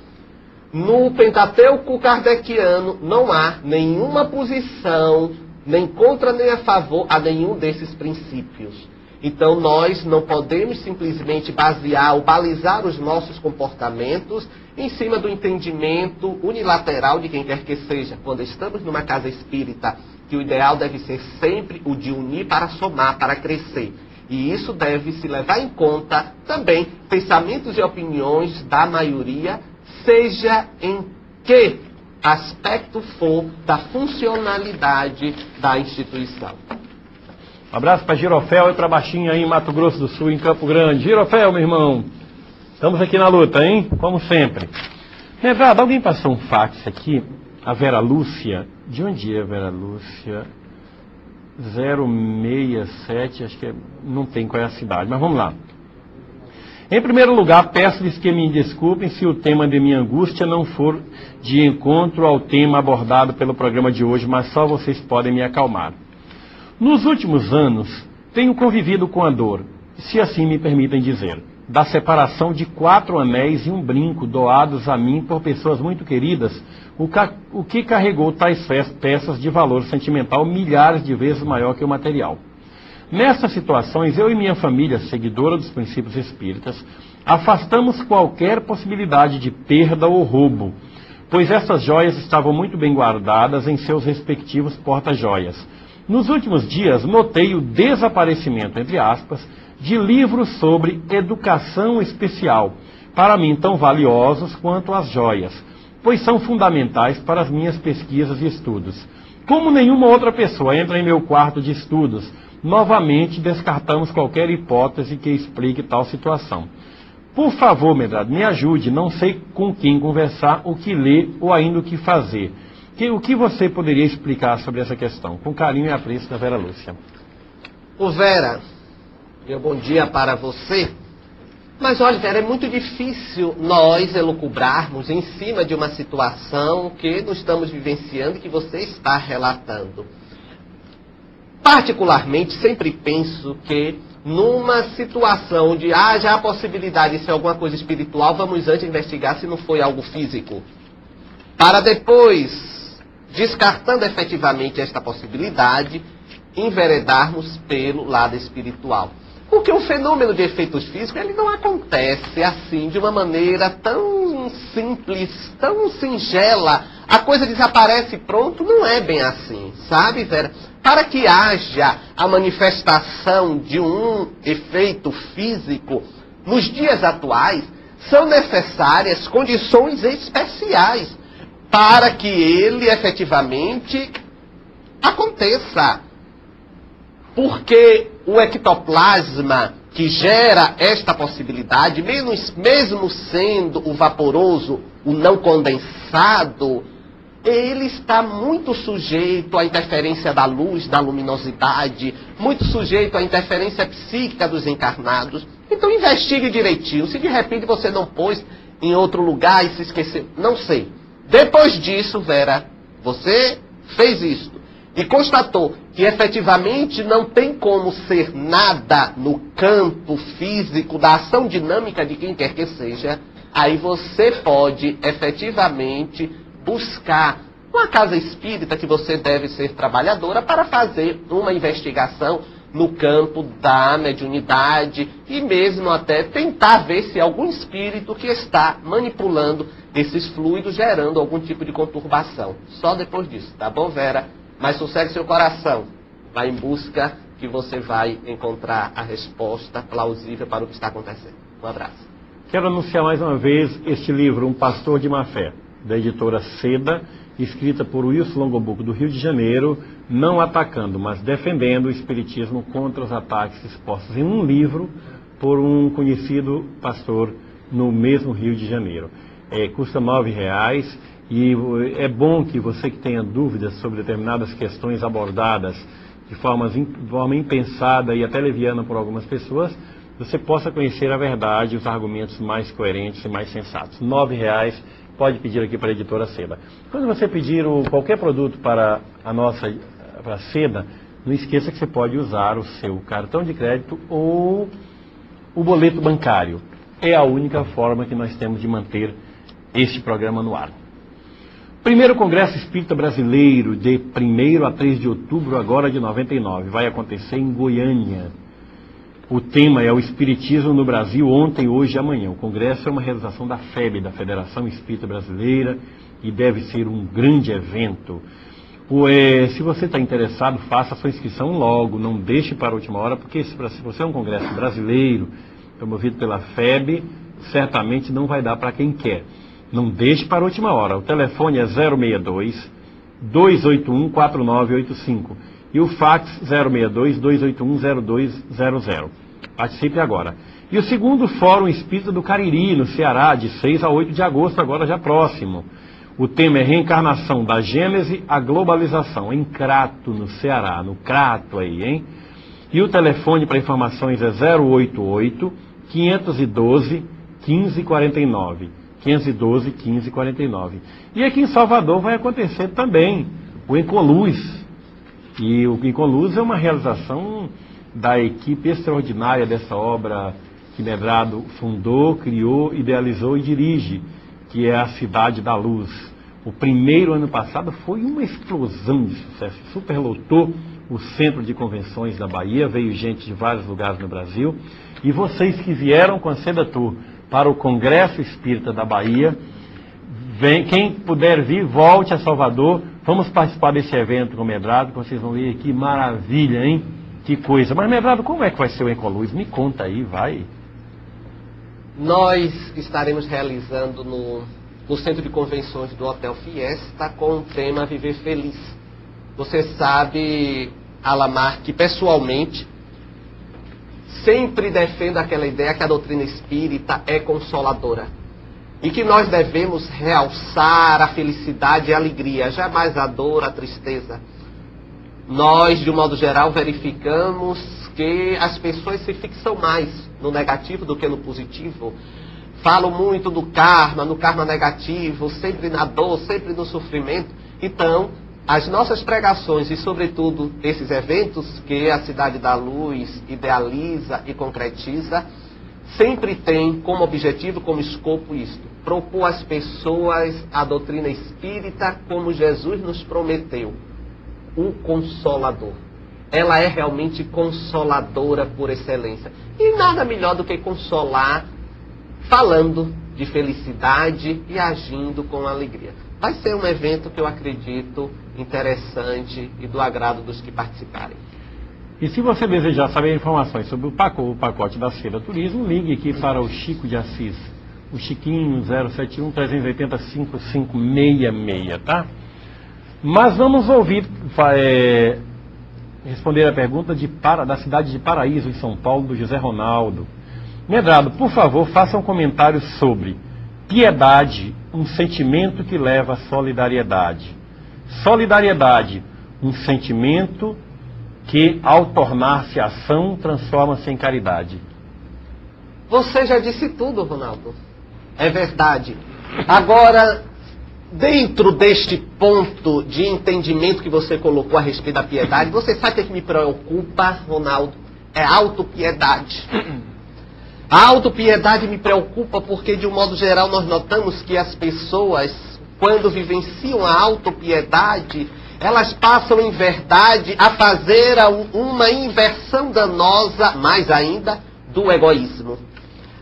no Pentateuco kardeciano não há nenhuma posição, nem contra nem a favor, a nenhum desses princípios. Então nós não podemos simplesmente basear ou balizar os nossos comportamentos em cima do entendimento unilateral de quem quer que seja. Quando estamos numa casa espírita, que o ideal deve ser sempre o de unir para somar, para crescer. E isso deve se levar em conta também pensamentos e opiniões da maioria, seja em que aspecto for da funcionalidade da instituição. Um abraço para Girofel e para Baixinha aí em Mato Grosso do Sul, em Campo Grande. Girofel, meu irmão, estamos aqui na luta, hein? Como sempre. Medrado, alguém passou um fax aqui, a Vera Lúcia. De onde é Vera Lúcia? 067, acho que não tem qual é a cidade, mas vamos lá. Em primeiro lugar, peço-lhes que me desculpem se o tema de minha angústia não for de encontro ao tema abordado pelo programa de hoje, mas só vocês podem me acalmar. Nos últimos anos, tenho convivido com a dor, se assim me permitem dizer, da separação de 4 anéis e um brinco doados a mim por pessoas muito queridas, o que carregou tais peças de valor sentimental milhares de vezes maior que o material. Nessas situações, eu e minha família, seguidora dos princípios espíritas, afastamos qualquer possibilidade de perda ou roubo, pois essas joias estavam muito bem guardadas em seus respectivos porta-joias. Nos últimos dias, notei o desaparecimento, entre aspas, de livros sobre educação especial, para mim tão valiosos quanto as joias, pois são fundamentais para as minhas pesquisas e estudos. Como nenhuma outra pessoa entra em meu quarto de estudos, novamente descartamos qualquer hipótese que explique tal situação. Por favor, Medrado, me ajude, não sei com quem conversar, o que ler ou ainda o que fazer. O que você poderia explicar sobre essa questão? Com carinho e apreço da Vera Lúcia. Ô Vera, meu bom dia para você. Mas olha, Vera, é muito difícil nós elucubrarmos em cima de uma situação que nós estamos vivenciando e que você está relatando. Particularmente, sempre penso que numa situação onde haja a possibilidade de ser alguma coisa espiritual, vamos antes investigar se não foi algo físico. Para depois, descartando efetivamente esta possibilidade, enveredarmos pelo lado espiritual. Porque o fenômeno de efeitos físicos, ele não acontece assim, de uma maneira tão simples, tão singela. A coisa desaparece pronto, não é bem assim, sabe, Vera? Para que haja a manifestação de um efeito físico, nos dias atuais, são necessárias condições especiais para que ele efetivamente aconteça. Porque o ectoplasma que gera esta possibilidade, mesmo sendo o vaporoso, o não condensado, ele está muito sujeito à interferência da luz, da luminosidade, muito sujeito à interferência psíquica dos encarnados. Então investigue direitinho. Se de repente você não pôs em outro lugar e se esqueceu, não sei. Depois disso, Vera, você fez isso e constatou que efetivamente não tem como ser nada no campo físico da ação dinâmica de quem quer que seja, aí você pode efetivamente buscar uma casa espírita que você deve ser trabalhadora para fazer uma investigação no campo da mediunidade e mesmo até tentar ver se algum espírito que está manipulando esses fluidos, gerando algum tipo de conturbação. Só depois disso, tá bom, Vera? Mas sossegue seu coração. Vai em busca que você vai encontrar a resposta plausível para o que está acontecendo. Um abraço. Quero anunciar mais uma vez este livro, Um Pastor de Má Fé, da editora Seda, escrita por Wilson Longobuco, do Rio de Janeiro, não atacando, mas defendendo o espiritismo contra os ataques expostos em um livro por um conhecido pastor no mesmo Rio de Janeiro. Custa R$ 9,00 e é bom que você que tenha dúvidas sobre determinadas questões abordadas de forma impensada e até leviana por algumas pessoas, você possa conhecer a verdade e os argumentos mais coerentes e mais sensatos. R$ 9,00. Pode pedir aqui para a editora Seda. Quando você pedir qualquer produto para a Seda, não esqueça que você pode usar o seu cartão de crédito ou o boleto bancário. É a única forma que nós temos de manter este programa no ar. Primeiro Congresso Espírita Brasileiro, de 1º a 3 de outubro, agora de 99, vai acontecer em Goiânia. O tema é o Espiritismo no Brasil, ontem, hoje e amanhã. O congresso é uma realização da FEB, da Federação Espírita Brasileira, e deve ser um grande evento. Se você está interessado, faça a sua inscrição logo, não deixe para a última hora, porque se você é um congresso brasileiro, promovido pela FEB, certamente não vai dar para quem quer. Não deixe para a última hora. O telefone é 062-281-4985 e o fax 062-281-0200. Participe agora. E o segundo Fórum Espírita do Cariri, no Ceará, de 6 a 8 de agosto, agora já próximo. O tema é Reencarnação da Gênese à Globalização, em Crato, no Ceará, no Crato aí, hein? E o telefone para informações é 088 512 1549. 512 1549. E aqui em Salvador vai acontecer também o Encoluz. E o Encoluz é uma realização da equipe extraordinária dessa obra que Medrado fundou, criou, idealizou e dirige, que é a Cidade da Luz. O primeiro ano passado foi uma explosão de sucesso, superlotou o centro de convenções da Bahia, veio gente de vários lugares no Brasil, e vocês que vieram com a Sedatur para o Congresso Espírita da Bahia, quem puder vir, volte a Salvador, vamos participar desse evento com o Medrado, que vocês vão ver que maravilha, hein? Que coisa. Mas, Medrado, como é que vai ser o Encoluz? Me conta aí, vai. Nós estaremos realizando no Centro de Convenções do Hotel Fiesta com o tema Viver Feliz. Você sabe, Alamar, que pessoalmente sempre defendo aquela ideia que a doutrina espírita é consoladora. E que nós devemos realçar a felicidade e a alegria, jamais a dor, a tristeza. Nós, de um modo geral, verificamos que as pessoas se fixam mais no negativo do que no positivo. Falam muito do karma, no karma negativo, sempre na dor, sempre no sofrimento. Então, as nossas pregações e, sobretudo, esses eventos que a Cidade da Luz idealiza e concretiza, sempre tem como objetivo, como escopo isto: propor às pessoas a doutrina espírita como Jesus nos prometeu, o Consolador. Ela é realmente consoladora por excelência. E nada melhor do que consolar falando de felicidade e agindo com alegria. Vai ser um evento que eu acredito interessante e do agrado dos que participarem. E se você desejar saber informações sobre o pacote da Seda Turismo, ligue aqui para o Chico de Assis, o Chiquinho 071-380-5566, tá? Mas vamos ouvir, responder a pergunta da cidade de Paraíso, em São Paulo, do José Ronaldo. Medrado, por favor, faça um comentário sobre piedade, um sentimento que leva à solidariedade. Solidariedade, um sentimento que, ao tornar-se ação, transforma-se em caridade. Você já disse tudo, Ronaldo. É verdade. Agora, dentro deste ponto de entendimento que você colocou a respeito da piedade, você sabe o que me preocupa, Ronaldo? É a autopiedade. A autopiedade me preocupa porque, de um modo geral, nós notamos que as pessoas, quando vivenciam a autopiedade, elas passam, em verdade, a fazer uma inversão danosa, mais ainda, do egoísmo.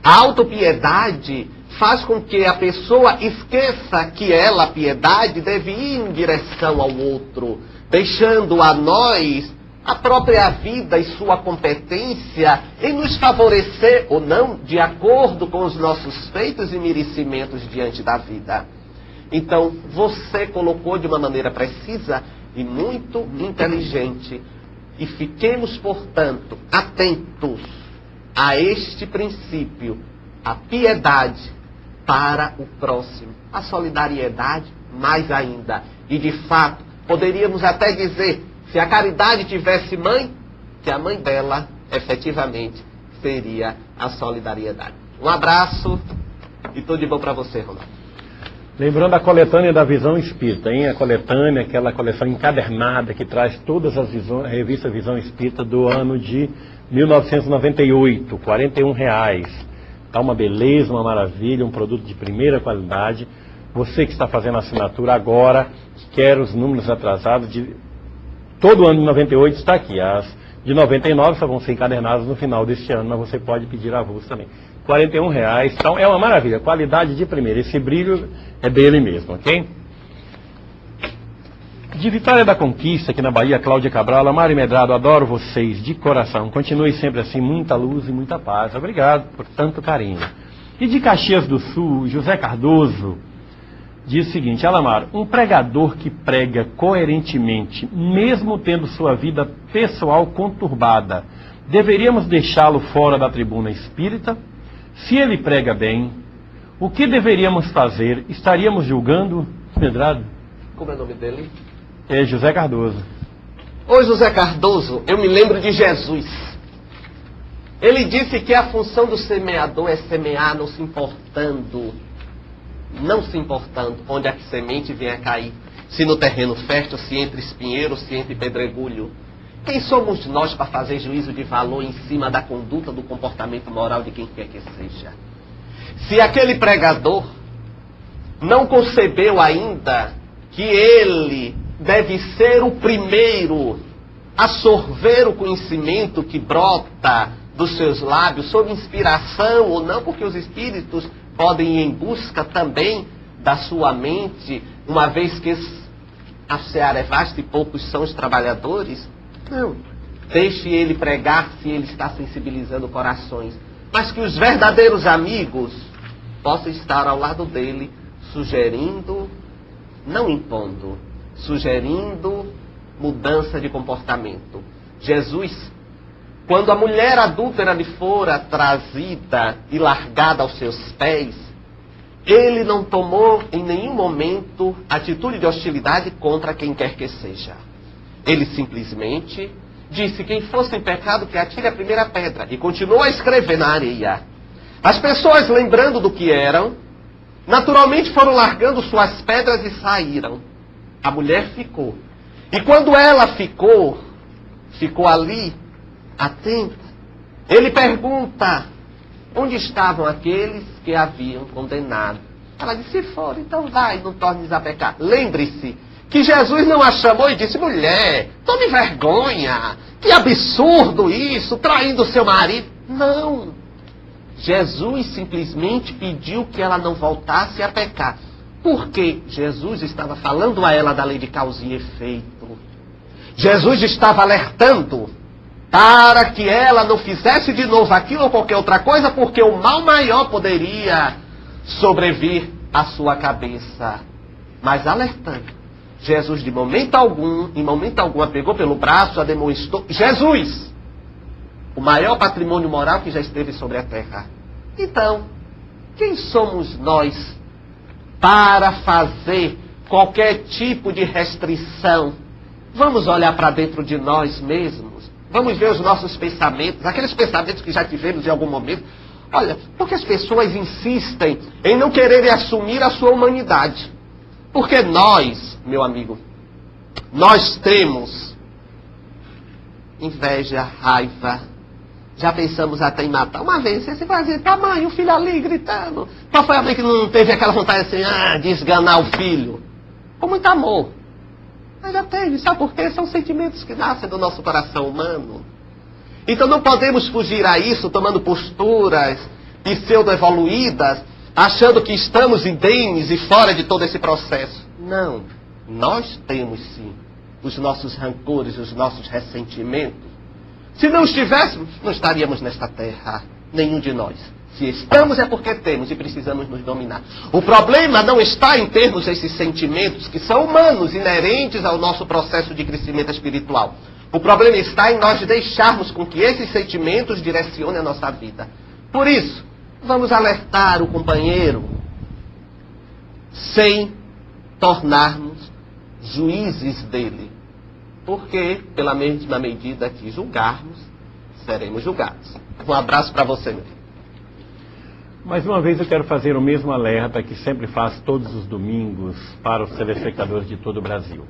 A autopiedade faz com que a pessoa esqueça que ela, a piedade, deve ir em direção ao outro, deixando a nós a própria vida e sua competência em nos favorecer ou não, de acordo com os nossos feitos e merecimentos diante da vida. Então, você colocou de uma maneira precisa e muito inteligente. E fiquemos, portanto, atentos a este princípio, a piedade para o próximo, a solidariedade mais ainda. E, de fato, poderíamos até dizer, se a caridade tivesse mãe, que a mãe dela, efetivamente, seria a solidariedade. Um abraço e tudo de bom para você, Ronaldo. Lembrando a coletânea da Visão Espírita, hein? A coletânea, aquela coleção encadernada que traz todas as revistas Visão Espírita do ano de 1998, R$41. Tá uma beleza, uma maravilha, um produto de primeira qualidade. Você que está fazendo a assinatura agora, quer os números atrasados de todo ano de 98, está aqui. As de 99 só vão ser encadernadas no final deste ano, mas você pode pedir avulso também. R$41, então é uma maravilha, qualidade de primeira. Esse brilho é dele mesmo, ok? De Vitória da Conquista, aqui na Bahia, Cláudia Cabral, Mário Medrado, adoro vocês de coração. Continue sempre assim, muita luz e muita paz. Obrigado por tanto carinho. E de Caxias do Sul, José Cardoso diz o seguinte: Alamar, um pregador que prega coerentemente, mesmo tendo sua vida pessoal conturbada, deveríamos deixá-lo fora da tribuna espírita? Se ele prega bem, o que deveríamos fazer? Estaríamos julgando, Medrado? Como é o nome dele? É José Cardoso. Ô José Cardoso, eu me lembro de Jesus. Ele disse que a função do semeador é semear não se importando onde a semente venha a cair. Se no terreno fértil, se entre espinheiro, se entre pedregulho. Quem somos nós para fazer juízo de valor em cima da conduta, do comportamento moral de quem quer que seja? Se aquele pregador não concebeu ainda que ele deve ser o primeiro a sorver o conhecimento que brota dos seus lábios, sob inspiração ou não, porque os espíritos podem ir em busca também da sua mente, uma vez que a seara é vasta e poucos são os trabalhadores. Não. Deixe ele pregar se ele está sensibilizando corações. Mas que os verdadeiros amigos possam estar ao lado dele, sugerindo, não impondo, sugerindo mudança de comportamento. Jesus, quando a mulher adúltera lhe fora trazida e largada aos seus pés, ele não tomou em nenhum momento atitude de hostilidade contra quem quer que seja. Ele simplesmente disse: quem fosse em pecado que atire a primeira pedra, e continuou a escrever na areia. As pessoas, lembrando do que eram, naturalmente foram largando suas pedras e saíram. A mulher ficou. E quando ela ficou ali, atenta, ele pergunta: onde estavam aqueles que haviam condenado? Ela disse: se for, então vai, não tornes a pecar. Lembre-se que Jesus não a chamou e disse: mulher, tome vergonha, que absurdo isso, traindo seu marido. Não. Jesus simplesmente pediu que ela não voltasse a pecar. Porque Jesus estava falando a ela da lei de causa e efeito. Jesus estava alertando para que ela não fizesse de novo aquilo ou qualquer outra coisa, porque o mal maior poderia sobrevir à sua cabeça. Mas alertando. Jesus, em momento algum, a pegou pelo braço, a demonstrou. Jesus, o maior patrimônio moral que já esteve sobre a terra. Então, quem somos nós para fazer qualquer tipo de restrição? Vamos olhar para dentro de nós mesmos. Vamos ver os nossos pensamentos, aqueles pensamentos que já tivemos em algum momento. Olha, porque as pessoas insistem em não quererem assumir a sua humanidade. Porque nós, meu amigo, nós temos inveja, raiva. Já pensamos até em matar. Uma vez você vai dizer: tá, mãe, o filho ali gritando. Qual foi a mãe que não teve aquela vontade assim, de esganar o filho? Com muito amor. Mas já teve, sabe por quê? São sentimentos que nascem do nosso coração humano. Então não podemos fugir a isso tomando posturas pseudo-evoluídas, achando que estamos indemnes e fora de todo esse processo. Não. Nós temos sim os nossos rancores, os nossos ressentimentos. Se não estivéssemos, não estaríamos nesta terra, nenhum de nós. Se estamos é porque temos e precisamos nos dominar. O problema não está em termos esses sentimentos que são humanos, inerentes ao nosso processo de crescimento espiritual. O problema está em nós deixarmos com que esses sentimentos direcionem a nossa vida. Por isso, vamos alertar o companheiro sem tornarmos juízes dele. Porque, pela mesma medida que julgarmos, seremos julgados. Um abraço para você, meu filho. Mais uma vez eu quero fazer o mesmo alerta que sempre faço todos os domingos para os telespectadores de todo o Brasil.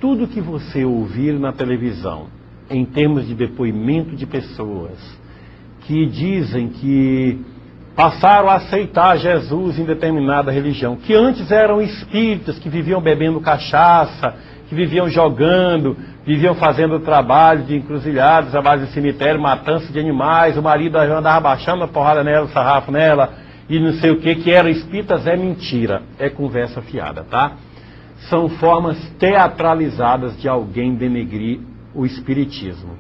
Tudo que você ouvir na televisão, em termos de depoimento de pessoas que dizem que passaram a aceitar Jesus em determinada religião, que antes eram espíritas, que viviam bebendo cachaça, que viviam jogando, viviam fazendo trabalho de encruzilhadas, trabalho de cemitério, matança de animais, o marido andava baixando a porrada nela, o sarrafo nela, e não sei o que eram espíritas, é mentira, é conversa fiada, tá? São formas teatralizadas de alguém denegrir o espiritismo.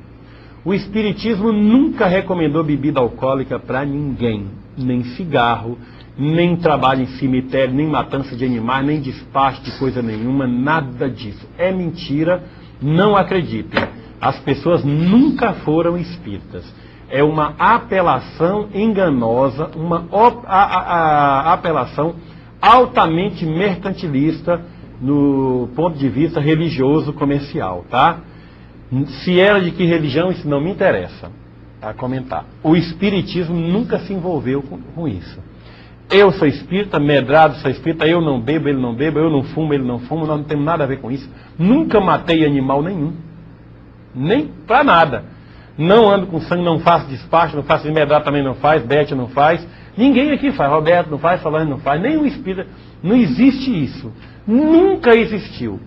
O espiritismo nunca recomendou bebida alcoólica para ninguém, nem cigarro, nem trabalho em cemitério, nem matança de animais, nem despacho de coisa nenhuma, nada disso. É mentira, não acreditem. As pessoas nunca foram espíritas. É uma apelação enganosa, uma apelação altamente mercantilista no ponto de vista religioso comercial, tá? Se era de que religião, isso não me interessa. a comentar. O espiritismo nunca se envolveu com isso. Eu sou espírita, Medrado sou espírita, eu não bebo, ele não bebe, eu não fumo, ele não fuma, nós não temos nada a ver com isso. Nunca matei animal nenhum. Nem para nada. Não ando com sangue, não faço despacho, não faço, Medrado também não faz, Beth não faz. Ninguém aqui faz, Roberto não faz, Solange não faz, nem o espírita. Não existe isso. Nunca existiu.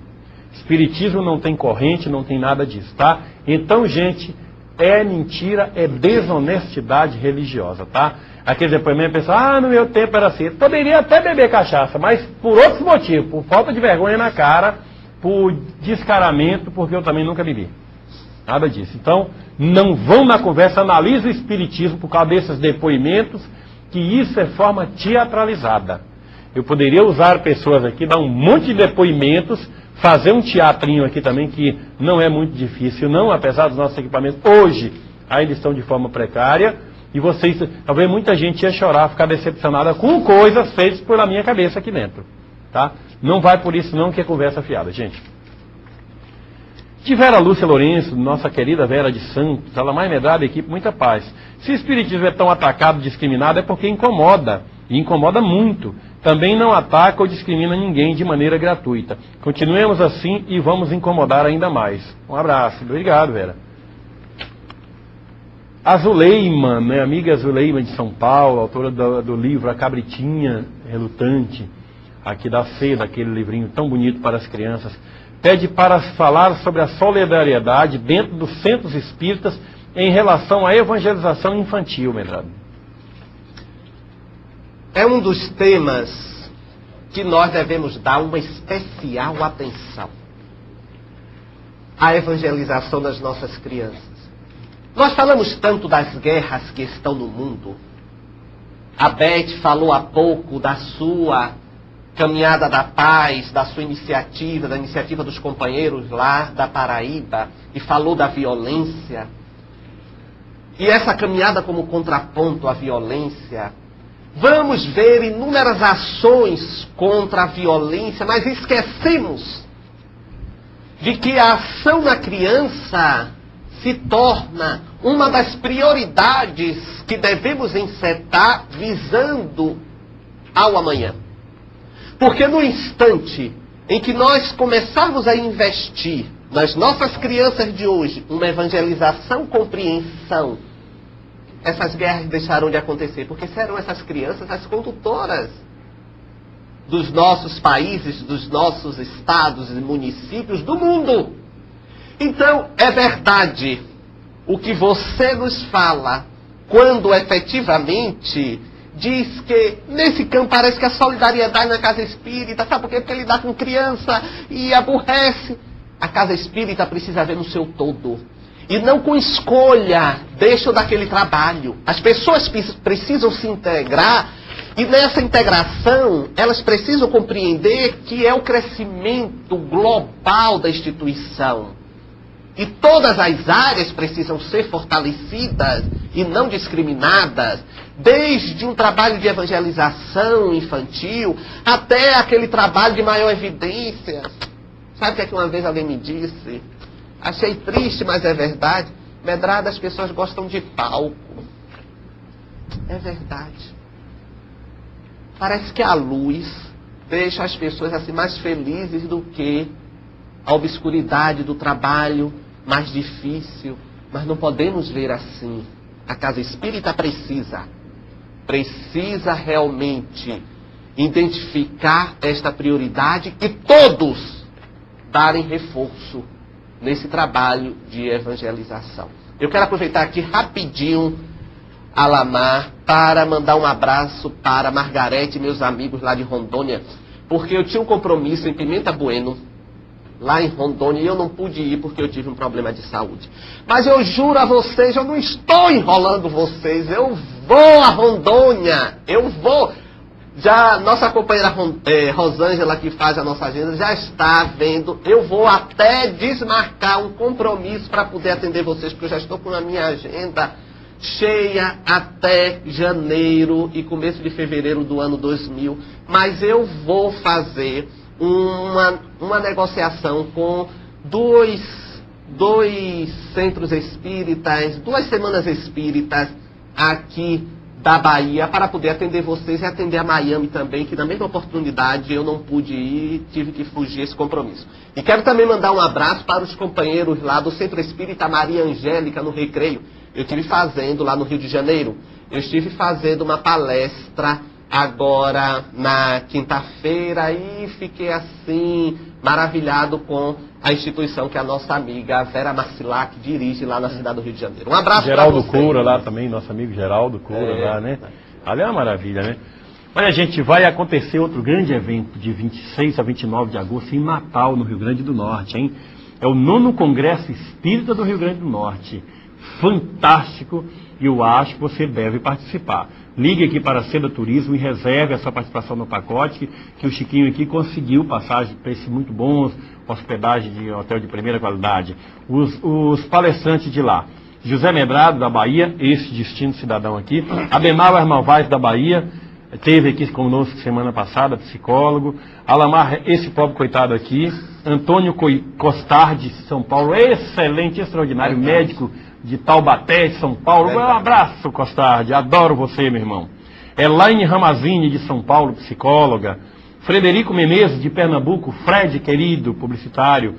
Espiritismo não tem corrente, não tem nada disso, tá? Então, gente, é mentira, é desonestidade religiosa, tá? Aquele depoimento, pessoal, no meu tempo era assim. Poderia até beber cachaça, mas por outros motivos, por falta de vergonha na cara, por descaramento, porque eu também nunca bebi. Nada disso. Então, não vão na conversa, analise o espiritismo por causa desses depoimentos, que isso é forma teatralizada. Eu poderia usar pessoas aqui, dar um monte de depoimentos, fazer um teatrinho aqui também, que não é muito difícil, não, apesar dos nossos equipamentos, hoje ainda estão de forma precária, e vocês, talvez muita gente ia chorar, ficar decepcionada com coisas feitas pela minha cabeça aqui dentro, tá? Não vai por isso não, que é conversa fiada, gente. De Vera Lúcia Lourenço, nossa querida Vera de Santos, ela mais Medrado, equipe, muita paz. Se o espiritismo é tão atacado, discriminado, é porque incomoda, e incomoda muito. Também não ataca ou discrimina ninguém de maneira gratuita. Continuemos assim e vamos incomodar ainda mais. Um abraço. Obrigado, Vera. A Zuleima, minha amiga Zuleima de São Paulo, autora do livro A Cabritinha Relutante, aqui da ceia, daquele livrinho tão bonito para as crianças, pede para falar sobre a solidariedade dentro dos centros espíritas em relação à evangelização infantil, Medrado. É um dos temas que nós devemos dar uma especial atenção. A evangelização das nossas crianças. Nós falamos tanto das guerras que estão no mundo. A Beth falou há pouco da sua caminhada da paz, da sua iniciativa, da iniciativa dos companheiros lá da Paraíba, e falou da violência. E essa caminhada como contraponto à violência, vamos ver inúmeras ações contra a violência, mas esquecemos de que a ação na criança se torna uma das prioridades que devemos encetar visando ao amanhã. Porque no instante em que nós começarmos a investir nas nossas crianças de hoje uma evangelização, compreensão, essas guerras deixarão de acontecer, porque serão essas crianças as condutoras dos nossos países, dos nossos estados e municípios do mundo. Então, é verdade o que você nos fala, quando efetivamente diz que nesse campo parece que a solidariedade na casa espírita, sabe por quê? Porque ele dá com criança e aborrece. A casa espírita precisa ver no seu todo. E não com escolha, deixa daquele trabalho. As pessoas precisam se integrar, e nessa integração, elas precisam compreender que é o crescimento global da instituição. E todas as áreas precisam ser fortalecidas e não discriminadas, desde um trabalho de evangelização infantil até aquele trabalho de maior evidência. Sabe o que é que uma vez alguém me disse? Achei triste, mas é verdade. Medrado, as pessoas gostam de palco. É verdade. Parece que a luz deixa as pessoas assim mais felizes do que a obscuridade do trabalho mais difícil. Mas não podemos ver assim. A casa espírita precisa realmente identificar esta prioridade e todos darem reforço nesse trabalho de evangelização. Eu quero aproveitar aqui rapidinho, Alamar, para mandar um abraço para Margarete e meus amigos lá de Rondônia, porque eu tinha um compromisso em Pimenta Bueno, lá em Rondônia, e eu não pude ir porque eu tive um problema de saúde. Mas eu juro a vocês, eu não estou enrolando vocês, eu vou a Rondônia, eu vou. Já nossa companheira Rosângela, que faz a nossa agenda, já está vendo. Eu vou até desmarcar um compromisso para poder atender vocês, porque eu já estou com a minha agenda cheia até janeiro e começo de fevereiro do ano 2000. Mas eu vou fazer uma negociação com dois 2 centros espíritas, 2 semanas espíritas aqui da Bahia para poder atender vocês e atender a Miami também, que na mesma oportunidade eu não pude ir, tive que fugir esse compromisso. E quero também mandar um abraço para os companheiros lá do Centro Espírita Maria Angélica no Recreio. Eu estive fazendo lá no Rio de Janeiro, eu estive fazendo uma palestra agora na quinta-feira e fiquei assim maravilhado com a instituição que a nossa amiga Vera Marcilac dirige lá na cidade do Rio de Janeiro. Um abraço para Geraldo vocês. Coura lá também, nosso amigo Geraldo Coura lá, né? Ali é uma maravilha, né? Olha, gente, vai acontecer outro grande evento de 26 a 29 de agosto em Natal, no Rio Grande do Norte, hein? É o 9º Congresso Espírita do Rio Grande do Norte. Fantástico, e eu acho que você deve participar. Ligue aqui para a Seda Turismo e reserve a sua participação no pacote, que o Chiquinho aqui conseguiu passagem, preços muito bons, hospedagem de hotel de primeira qualidade. Os palestrantes de lá: José Medrado, da Bahia, esse destino cidadão aqui; Abenal Armalvaz, da Bahia, esteve aqui conosco semana passada, psicólogo; Alamar, esse pobre coitado aqui; Antônio Costar, de São Paulo, excelente, extraordinário, médico de Taubaté, de São Paulo. Um abraço, Costardi, adoro você, meu irmão. Elaine Ramazini, de São Paulo, psicóloga. Frederico Menezes, de Pernambuco, Fred, querido, publicitário.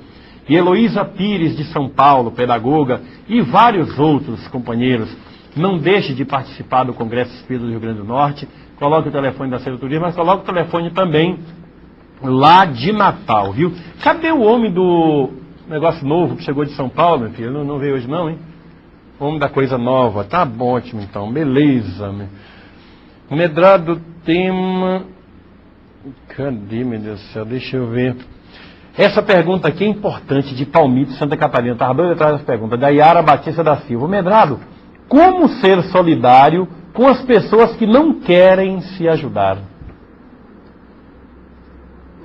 E Heloísa Pires, de São Paulo, pedagoga. E vários outros companheiros. Não deixe de participar do Congresso Espírita do Rio Grande do Norte. Coloque o telefone da Seda Turismo, mas coloque o telefone também lá de Natal, viu? Cadê o homem do negócio novo que chegou de São Paulo, meu filho? Não veio hoje não, hein? Homem da coisa nova. Tá bom, ótimo então. Beleza. O Medrado tema... Cadê, meu Deus do céu? Deixa eu ver. Essa pergunta aqui é importante, de Palmito, Santa Catarina. Estava doido atrás dessa pergunta. Da Yara Batista da Silva. Medrado, como ser solidário com as pessoas que não querem se ajudar?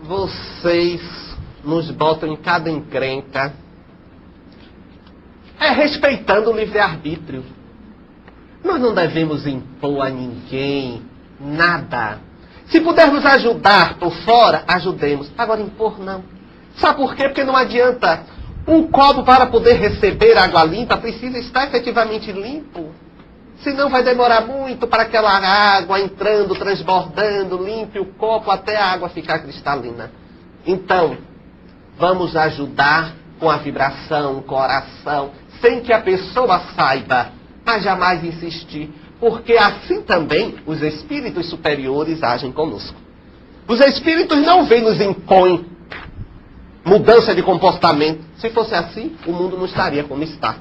Vocês nos botam em cada encrenca respeitando o livre-arbítrio. Nós não devemos impor a ninguém nada. Se pudermos ajudar por fora, ajudemos. Agora impor não. Sabe por quê? Porque não adianta. Um copo para poder receber água limpa precisa estar efetivamente limpo. Senão vai demorar muito para aquela água entrando, transbordando, limpe o copo até a água ficar cristalina. Então, vamos ajudar com a vibração, o coração, sem que a pessoa saiba, mas jamais insistir, porque assim também os espíritos superiores agem conosco. Os espíritos não vêm nos impõem mudança de comportamento. Se fosse assim, o mundo não estaria como está.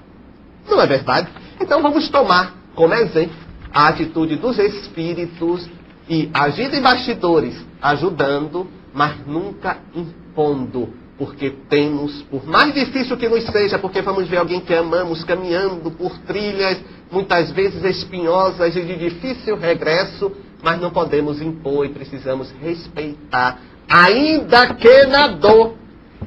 Não é verdade? Então vamos tomar como exemplo a atitude dos espíritos e agir em bastidores, ajudando, mas nunca impondo. Porque temos, por mais difícil que nos seja, porque vamos ver alguém que amamos caminhando por trilhas, muitas vezes espinhosas e de difícil regresso, mas não podemos impor e precisamos respeitar, ainda que na dor,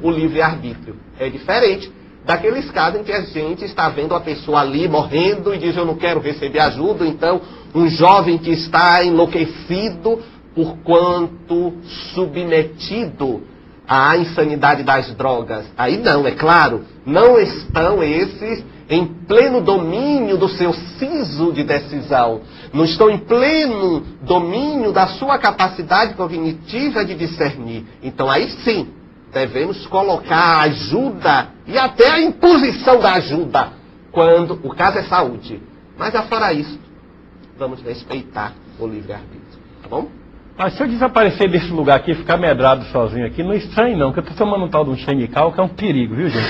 o livre-arbítrio. É diferente daqueles casos em que a gente está vendo a pessoa ali morrendo e diz: eu não quero receber ajuda. Então, um jovem que está enlouquecido por quanto submetido à insanidade das drogas. Aí não, é claro, não estão esses em pleno domínio do seu siso de decisão. Não estão em pleno domínio da sua capacidade cognitiva de discernir. Então aí sim, devemos colocar a ajuda e até a imposição da ajuda, quando o caso é saúde. Mas afora isso, vamos respeitar o livre-arbítrio, tá bom? Mas se eu desaparecer desse lugar aqui e ficar medrado sozinho aqui, não estranhe não, que eu estou tomando um tal de um xenical, que é um perigo, viu, gente?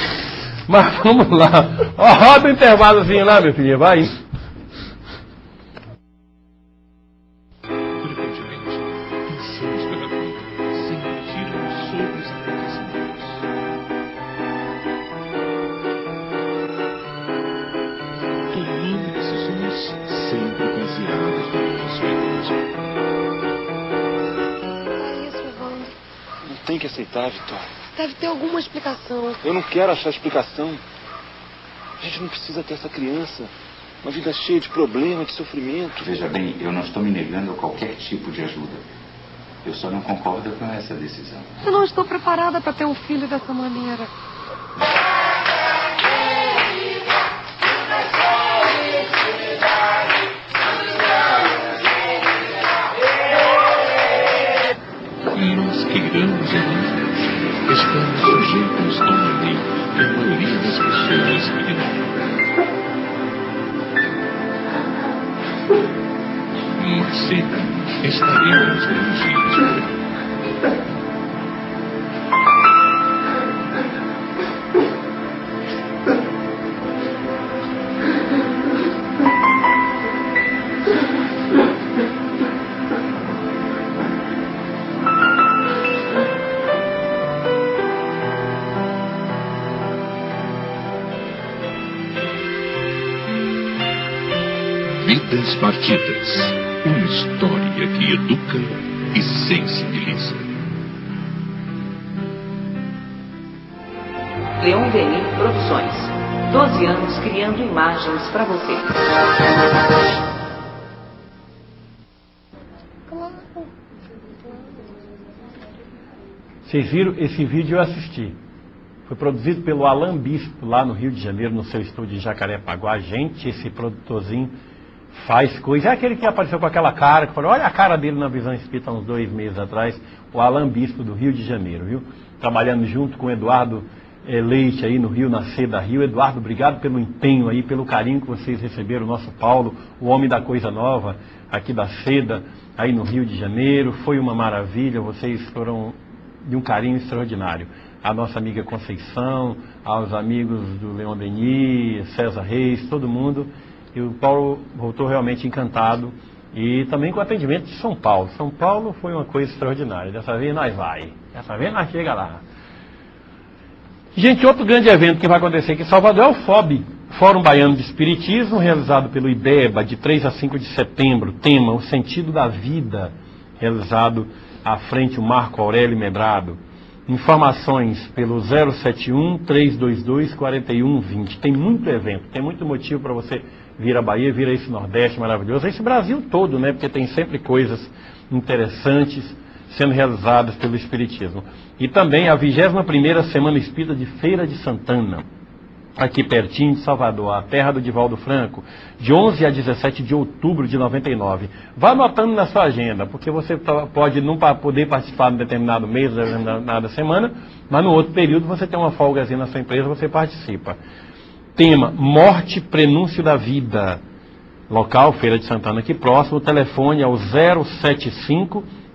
Mas vamos lá. Ó, roda o intervalozinho lá, meu filho, vai. Frequentemente, pensamos pela vida sem refletirmos sobre os acontecimentos. Tomando decisões sempre baseadas no nosso egoísmo. Não tem que aceitar, Vitória. Deve ter alguma explicação. Eu não quero achar explicação. A gente não precisa ter essa criança. Uma vida cheia de problema, de sofrimento. Veja bem, eu não estou me negando a qualquer tipo de ajuda. Eu só não concordo com essa decisão. Eu não estou preparada para ter um filho dessa maneira. Evangelhos, estamos sujeitos a uma lei que a maioria das pessoas ignora. Mas cedo estaremos no juízo. Vidas Partidas, uma história que educa e sensibiliza. Leon Denis Produções. 12 anos criando imagens para você. Vocês viram? Esse vídeo eu assisti. Foi produzido pelo Alan Bispo, lá no Rio de Janeiro, no seu estúdio em Jacarepaguá. Gente, esse produtorzinho faz coisa. É aquele que apareceu com aquela cara, que falou, olha a cara dele na Visão Espírita uns 2 meses atrás. O Alan Bispo do Rio de Janeiro, viu? Trabalhando junto com o Eduardo Leite aí no Rio, na Seda Rio. Eduardo, obrigado pelo empenho aí, pelo carinho que vocês receberam. O nosso Paulo, o homem da coisa nova, aqui da Seda, aí no Rio de Janeiro. Foi uma maravilha, vocês foram de um carinho extraordinário. A nossa amiga Conceição, aos amigos do Leon Denis, César Reis, todo mundo. E o Paulo voltou realmente encantado. E também com o atendimento de São Paulo. São Paulo foi uma coisa extraordinária. Dessa vez nós vai. Dessa vez nós chega lá. Gente, outro grande evento que vai acontecer aqui em Salvador é o FOB, Fórum Baiano de Espiritismo, realizado pelo IBEBA, de 3 a 5 de setembro. Tema, o sentido da vida, realizado à frente o Marco Aurélio Medrado. Informações pelo 071-322-4120. Tem muito evento, tem muito motivo para você vir à Bahia, vir a esse Nordeste maravilhoso, a esse Brasil todo, né? Porque tem sempre coisas interessantes sendo realizadas pelo Espiritismo. E também a 21ª Semana Espírita de Feira de Santana, aqui pertinho de Salvador, a terra do Divaldo Franco, de 11 a 17 de outubro de 99. Vá anotando na sua agenda, porque você pode não poder participar em determinado mês, em determinada semana, mas no outro período você tem uma folgazinha na sua empresa, você participa. Tema, morte, prenúncio da vida. Local, Feira de Santana aqui próximo, o telefone é o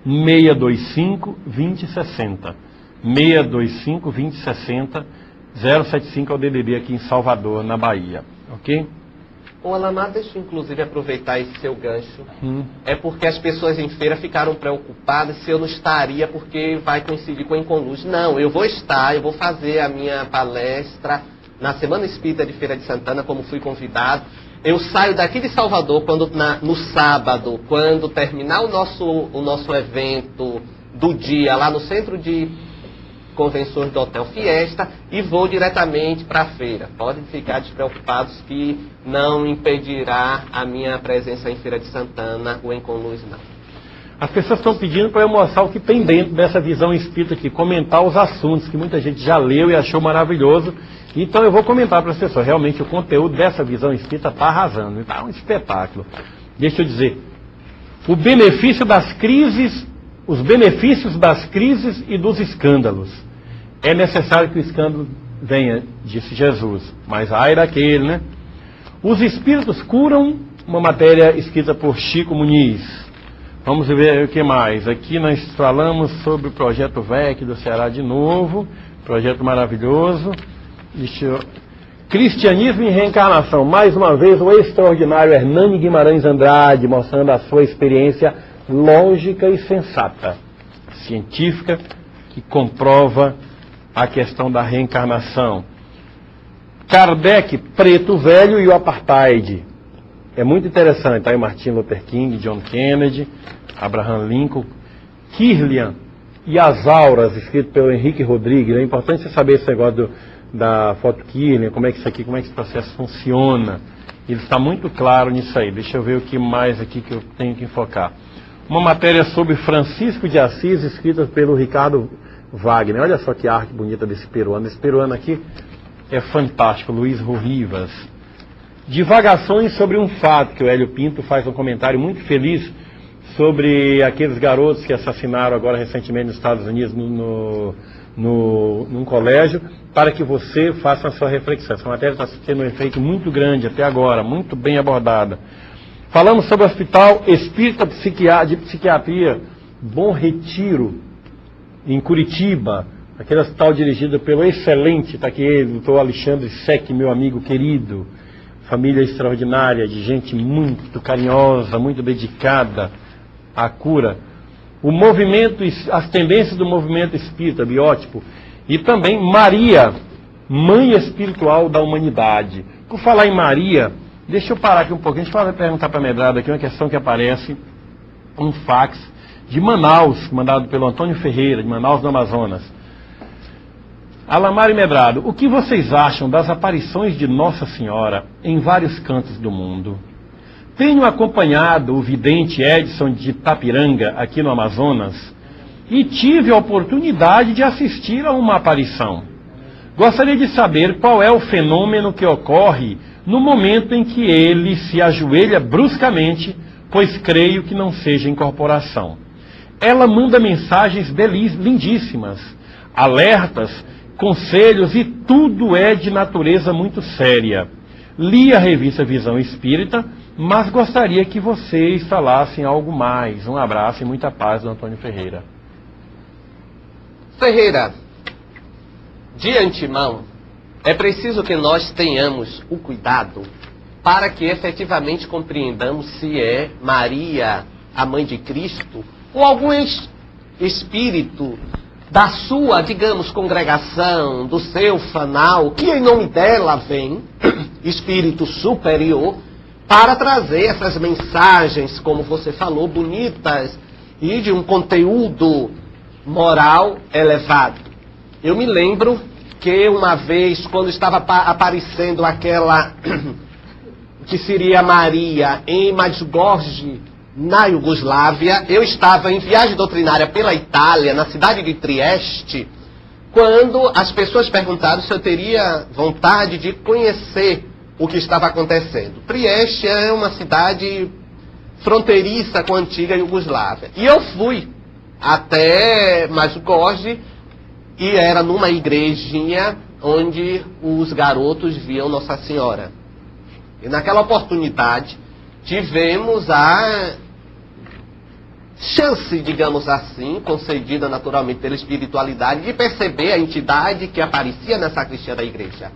075-625-2060. 625-2060. 075 é o DDD aqui em Salvador, na Bahia, ok? Ô Alamar, deixa eu inclusive aproveitar esse seu gancho. É porque as pessoas em feira ficaram preocupadas se eu não estaria porque vai coincidir com o Enconluz. Não, eu vou estar, eu vou fazer a minha palestra na Semana Espírita de Feira de Santana, como fui convidado. Eu saio daqui de Salvador no sábado, quando terminar o nosso evento do dia, lá no centro de convenções do Hotel Fiesta, e vou diretamente para a feira. Podem ficar despreocupados que não impedirá a minha presença em Feira de Santana, o Enconluz não. As pessoas estão pedindo para eu mostrar o que tem dentro dessa visão espírita aqui, comentar os assuntos que muita gente já leu e achou maravilhoso. Então eu vou comentar para as pessoas. Realmente o conteúdo dessa visão espírita está arrasando, está um espetáculo. Deixa eu dizer, o benefício das crises, os benefícios das crises e dos escândalos. É necessário que o escândalo venha, disse Jesus, mas ai daquele, né? Os espíritos curam, uma matéria escrita por Chico Muniz. Vamos ver o que mais. Aqui nós falamos sobre o projeto VEC do Ceará de novo, projeto maravilhoso. Cristianismo e reencarnação. Mais uma vez o extraordinário Hernani Guimarães Andrade, mostrando a sua experiência lógica e sensata, científica, que comprova a questão da reencarnação. Kardec, Preto Velho e o Apartheid. É muito interessante. Tá aí Martin Luther King, John Kennedy, Abraham Lincoln, Kirlian e as Auras, escrito pelo Henrique Rodrigues. É importante você saber esse negócio da foto Kirlian, como é que isso aqui, como é que esse processo funciona. Ele está muito claro nisso aí. Deixa eu ver o que mais aqui que eu tenho que enfocar. Uma matéria sobre Francisco de Assis, escrita pelo Ricardo Wagner. Olha só que arte bonita desse peruano. Esse peruano aqui é fantástico, Luiz Rivas. Divagações sobre um fato, que o Hélio Pinto faz um comentário muito feliz sobre aqueles garotos que assassinaram agora recentemente nos Estados Unidos num colégio, para que você faça a sua reflexão. Essa matéria está tendo um efeito muito grande até agora, muito bem abordada. Falamos sobre o Hospital Espírita de Psiquiatria Bom Retiro, em Curitiba, aquele hospital dirigido pelo excelente, está aqui ele, doutor Alexandre Sec, meu amigo querido, família extraordinária, de gente muito carinhosa, muito dedicada à cura. O movimento, as tendências do movimento espírita, biótipo, e também Maria, mãe espiritual da humanidade. Por falar em Maria, deixa eu parar aqui um pouquinho, deixa eu perguntar para a Medrado aqui uma questão que aparece, um fax de Manaus, mandado pelo Antônio Ferreira, de Manaus, no Amazonas. Alamar e Medrado, o que vocês acham das aparições de Nossa Senhora em vários cantos do mundo? Tenho acompanhado o vidente Edson de Itapiranga, aqui no Amazonas, e tive a oportunidade de assistir a uma aparição. Gostaria de saber qual é o fenômeno que ocorre no momento em que ele se ajoelha bruscamente, pois creio que não seja incorporação. Ela manda mensagens lindíssimas, alertas, conselhos, e tudo é de natureza muito séria. Li a revista Visão Espírita, mas gostaria que vocês falassem algo mais. Um abraço e muita paz do Antônio Ferreira. Ferreira, de antemão, é preciso que nós tenhamos o cuidado para que efetivamente compreendamos se é Maria, a mãe de Cristo, ou algum espírito da sua, digamos, congregação, do seu fanal, que em nome dela vem, espírito superior, para trazer essas mensagens, como você falou, bonitas e de um conteúdo moral elevado. Eu me lembro que uma vez, quando estava aparecendo aquela que seria Maria em Medjugorje, na Iugoslávia, eu estava em viagem doutrinária pela Itália, na cidade de Trieste, quando as pessoas perguntaram se eu teria vontade de conhecer o que estava acontecendo. Trieste é uma cidade fronteiriça com a antiga Iugoslávia. E eu fui até Medjugorje, e era numa igrejinha onde os garotos viam Nossa Senhora. E naquela oportunidade tivemos a chance, digamos assim, concedida naturalmente pela espiritualidade, de perceber a entidade que aparecia na sacristia da igreja.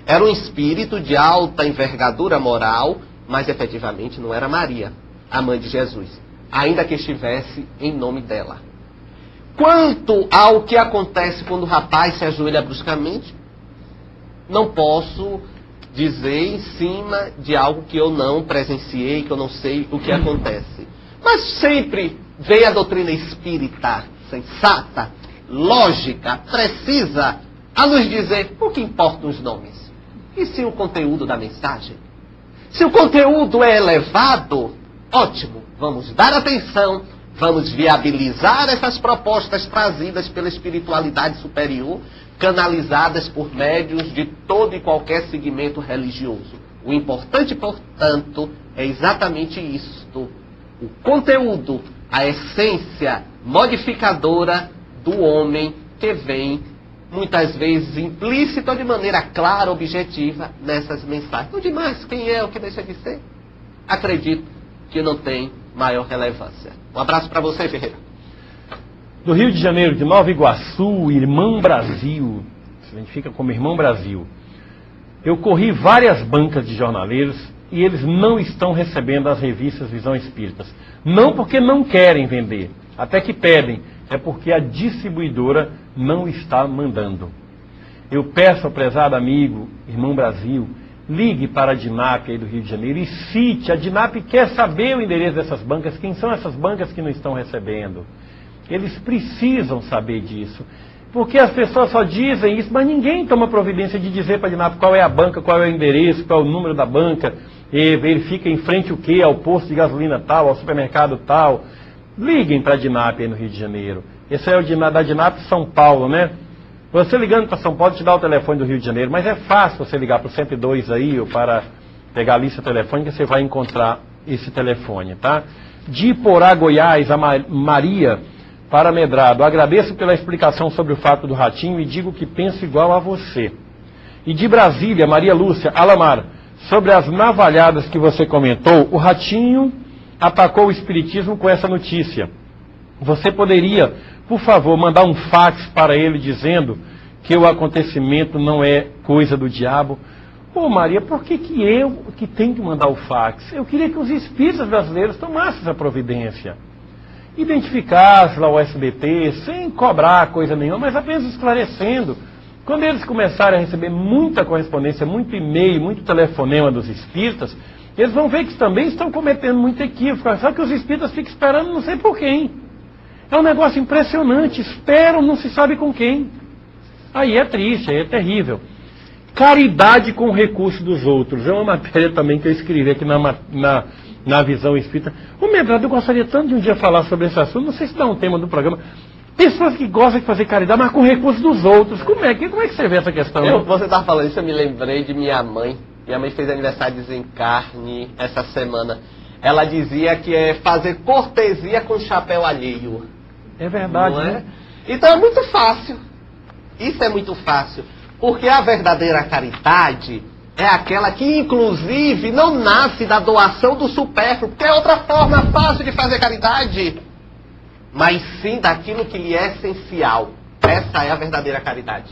Era um espírito de alta envergadura moral, mas efetivamente não era Maria, a mãe de Jesus, ainda que estivesse em nome dela. Quanto ao que acontece quando o rapaz se ajoelha bruscamente, não posso dizer em cima de algo que eu não presenciei, que eu não sei o que acontece. Mas sempre vem a doutrina espírita, sensata, lógica, precisa, a nos dizer o que importam os nomes. E sim o conteúdo da mensagem. Se o conteúdo é elevado, ótimo, vamos dar atenção, vamos viabilizar essas propostas trazidas pela espiritualidade superior, canalizadas por médiuns de todo e qualquer segmento religioso. O importante, portanto, é exatamente isto: o conteúdo, a essência modificadora do homem que vem, muitas vezes implícito ou de maneira clara, objetiva, nessas mensagens. O demais, quem é, o que deixa de ser? Acredito que não tem maior relevância. Um abraço para você, Ferreira. Do Rio de Janeiro, de Nova Iguaçu, Irmão Brasil, se identifica como Irmão Brasil. Eu corri várias bancas de jornaleiros e eles não estão recebendo as revistas Visão Espíritas. Não porque não querem vender, até que pedem, é porque a distribuidora não está mandando. Eu peço ao prezado amigo, Irmão Brasil, ligue para a DINAP aí do Rio de Janeiro e cite. A DINAP quer saber o endereço dessas bancas, quem são essas bancas que não estão recebendo. Eles precisam saber disso, porque as pessoas só dizem isso, mas ninguém toma providência de dizer para a DINAP qual é a banca, qual é o endereço, qual é o número da banca, e verifica em frente o que, ao posto de gasolina tal, ao supermercado tal. Liguem para a DINAP aí no Rio de Janeiro. Esse é o da DINAP São Paulo, né? Você ligando para São Paulo te dá o telefone do Rio de Janeiro, mas é fácil você ligar para o 102 aí, ou para pegar a lista telefônica, você vai encontrar esse telefone, tá? De Iporá, Goiás, a Maria para Medrado. Agradeço pela explicação sobre o fato do ratinho e digo que penso igual a você. E de Brasília, Maria Lúcia, Alamar, sobre as navalhadas que você comentou, o ratinho atacou o espiritismo com essa notícia. Você poderia, por favor, mandar um fax para ele dizendo que o acontecimento não é coisa do diabo? Pô, Maria, por que eu que tenho que mandar o fax? Eu queria que os espíritas brasileiros tomassem essa providência. Identificassem lá o SBT, sem cobrar coisa nenhuma, mas apenas esclarecendo. Quando eles começarem a receber muita correspondência, muito e-mail, muito telefonema dos espíritas, eles vão ver que também estão cometendo muito equívoco. Só que os espíritas ficam esperando não sei por quem. É um negócio impressionante, esperam não se sabe com quem. Aí é triste, aí é terrível. Caridade com o recurso dos outros. É uma matéria também que eu escrevi aqui na Visão Espírita. O Medrado, eu gostaria tanto de um dia falar sobre esse assunto, não sei se dá um tema do programa. Pessoas que gostam de fazer caridade, mas com recurso dos outros. Como é que você vê essa questão? Você estava falando isso, eu me lembrei de minha mãe. Minha mãe fez aniversário de desencarne essa semana. Ela dizia que é fazer cortesia com chapéu alheio. É verdade, não é? Né? Então é muito fácil. Isso é muito fácil. Porque a verdadeira caridade é aquela que, inclusive, não nasce da doação do supérfluo, porque é outra forma fácil de fazer caridade, mas sim daquilo que lhe é essencial. Essa é a verdadeira caridade.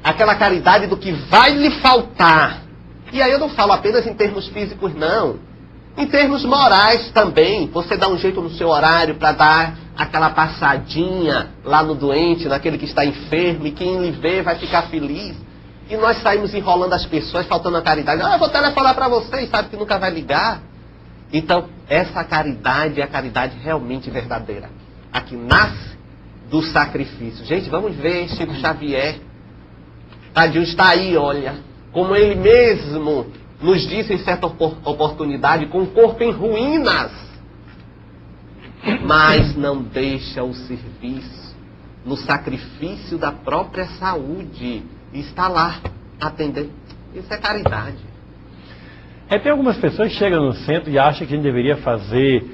Aquela caridade do que vai lhe faltar. E aí eu não falo apenas em termos físicos, não. Em termos morais também. Você dá um jeito no seu horário para dar aquela passadinha lá no doente, naquele que está enfermo, e quem lhe vê vai ficar feliz. E nós saímos enrolando as pessoas, faltando a caridade. Eu vou telefonar para você e sabe que nunca vai ligar. Então, essa caridade é a caridade realmente verdadeira. A que nasce do sacrifício. Gente, vamos ver Chico Xavier. Tadinho está aí, olha. Como ele mesmo nos disse em certa oportunidade, com o corpo em ruínas. Mas não deixa o serviço no sacrifício da própria saúde. E está lá, atendendo. Isso é caridade. Tem algumas pessoas que chegam no centro e acham que a gente deveria fazer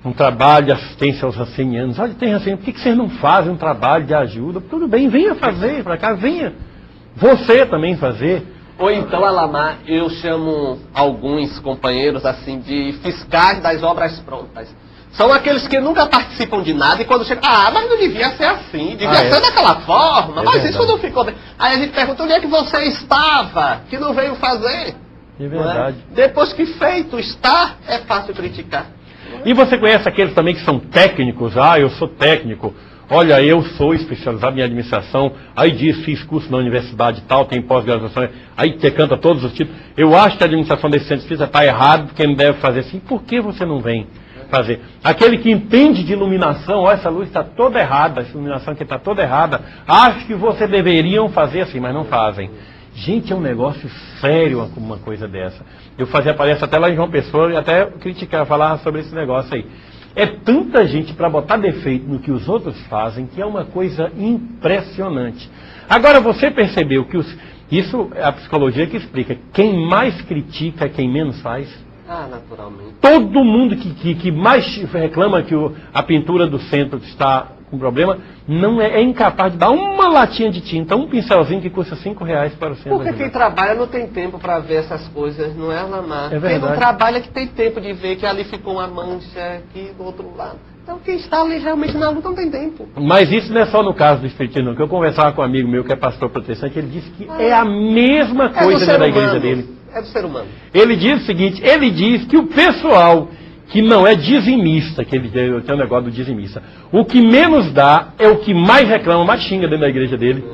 um trabalho de assistência aos rancenianos. Olha, tem ranceniano, por que vocês não fazem um trabalho de ajuda? Tudo bem, venha fazer para cá, venha. Você também fazer. Ou então, Alamar, eu chamo alguns companheiros assim de fiscais das obras prontas. São aqueles que nunca participam de nada e quando chegam, mas não devia ser assim, devia ser daquela forma, mas verdade. Isso não ficou bem. Aí a gente pergunta, onde é que você estava, que não veio fazer? É verdade. Depois que feito está, é fácil criticar. E você conhece aqueles também que são técnicos? Eu sou técnico. Olha, eu sou especializado em administração, aí diz, fiz curso na universidade e tal, tem pós-graduação, aí te canta todos os títulos. Eu acho que a administração desse centro espírita está errado, porque não deve fazer assim. Por que você não vem fazer? Aquele que entende de iluminação, essa luz está toda errada, essa iluminação aqui está toda errada, acho que você deveriam fazer assim, mas não fazem. Gente, é um negócio sério uma coisa dessa. Eu fazia palestra até lá em João Pessoa e até criticar, falar sobre esse negócio aí. É tanta gente para botar defeito no que os outros fazem que é uma coisa impressionante. Agora você percebeu que isso é a psicologia que explica. Quem mais critica é quem menos faz. Naturalmente. Todo mundo que mais reclama que a pintura do centro está com problema, não é incapaz de dar uma latinha de tinta, um pincelzinho que custa R$5 para o centro. Porque quem trabalha não tem tempo para ver essas coisas, não é, Alamar? É verdade. Quem não trabalha que tem tempo de ver que ali ficou uma mancha aqui do outro lado. Então quem está ali realmente na luta não tem tempo. Mas isso não é só no caso do espiritismo, não. Que eu conversava com um amigo meu que é pastor protestante, ele disse que é a mesma coisa dentro da igreja dele. É do ser humano. Ele diz o seguinte, ele diz que o pessoal que não é dizimista, que ele tem um negócio do dizimista, o que menos dá é o que mais reclama, mais xinga dentro da igreja dele.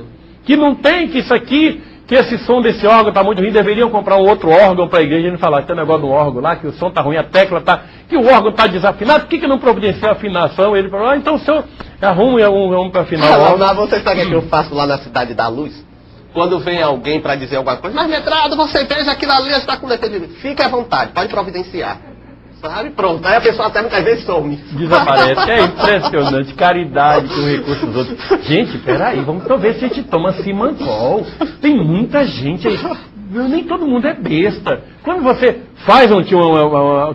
Que não tem, que isso aqui, que esse som desse órgão está muito ruim, deveriam comprar um outro órgão para a igreja. Ele falar que tem um negócio do órgão lá, que o som está ruim, a tecla está, que o órgão está desafinado, por que não providenciou a afinação? Ele falou, então o senhor arruma um para afinar o órgão. Mas você sabe o que eu faço lá na Cidade da Luz? Quando vem alguém para dizer alguma coisa, mas Medrado, você veja aquilo ali, está com defeito. Fique à vontade, pode providenciar. Sabe? Pronto. Aí a pessoa até muitas vezes some. Desaparece. É impressionante. Caridade com recursos dos outros. Gente, peraí, vamos ver se a gente toma Simancol. Tem muita gente aí. Nem todo mundo é besta. Quando você faz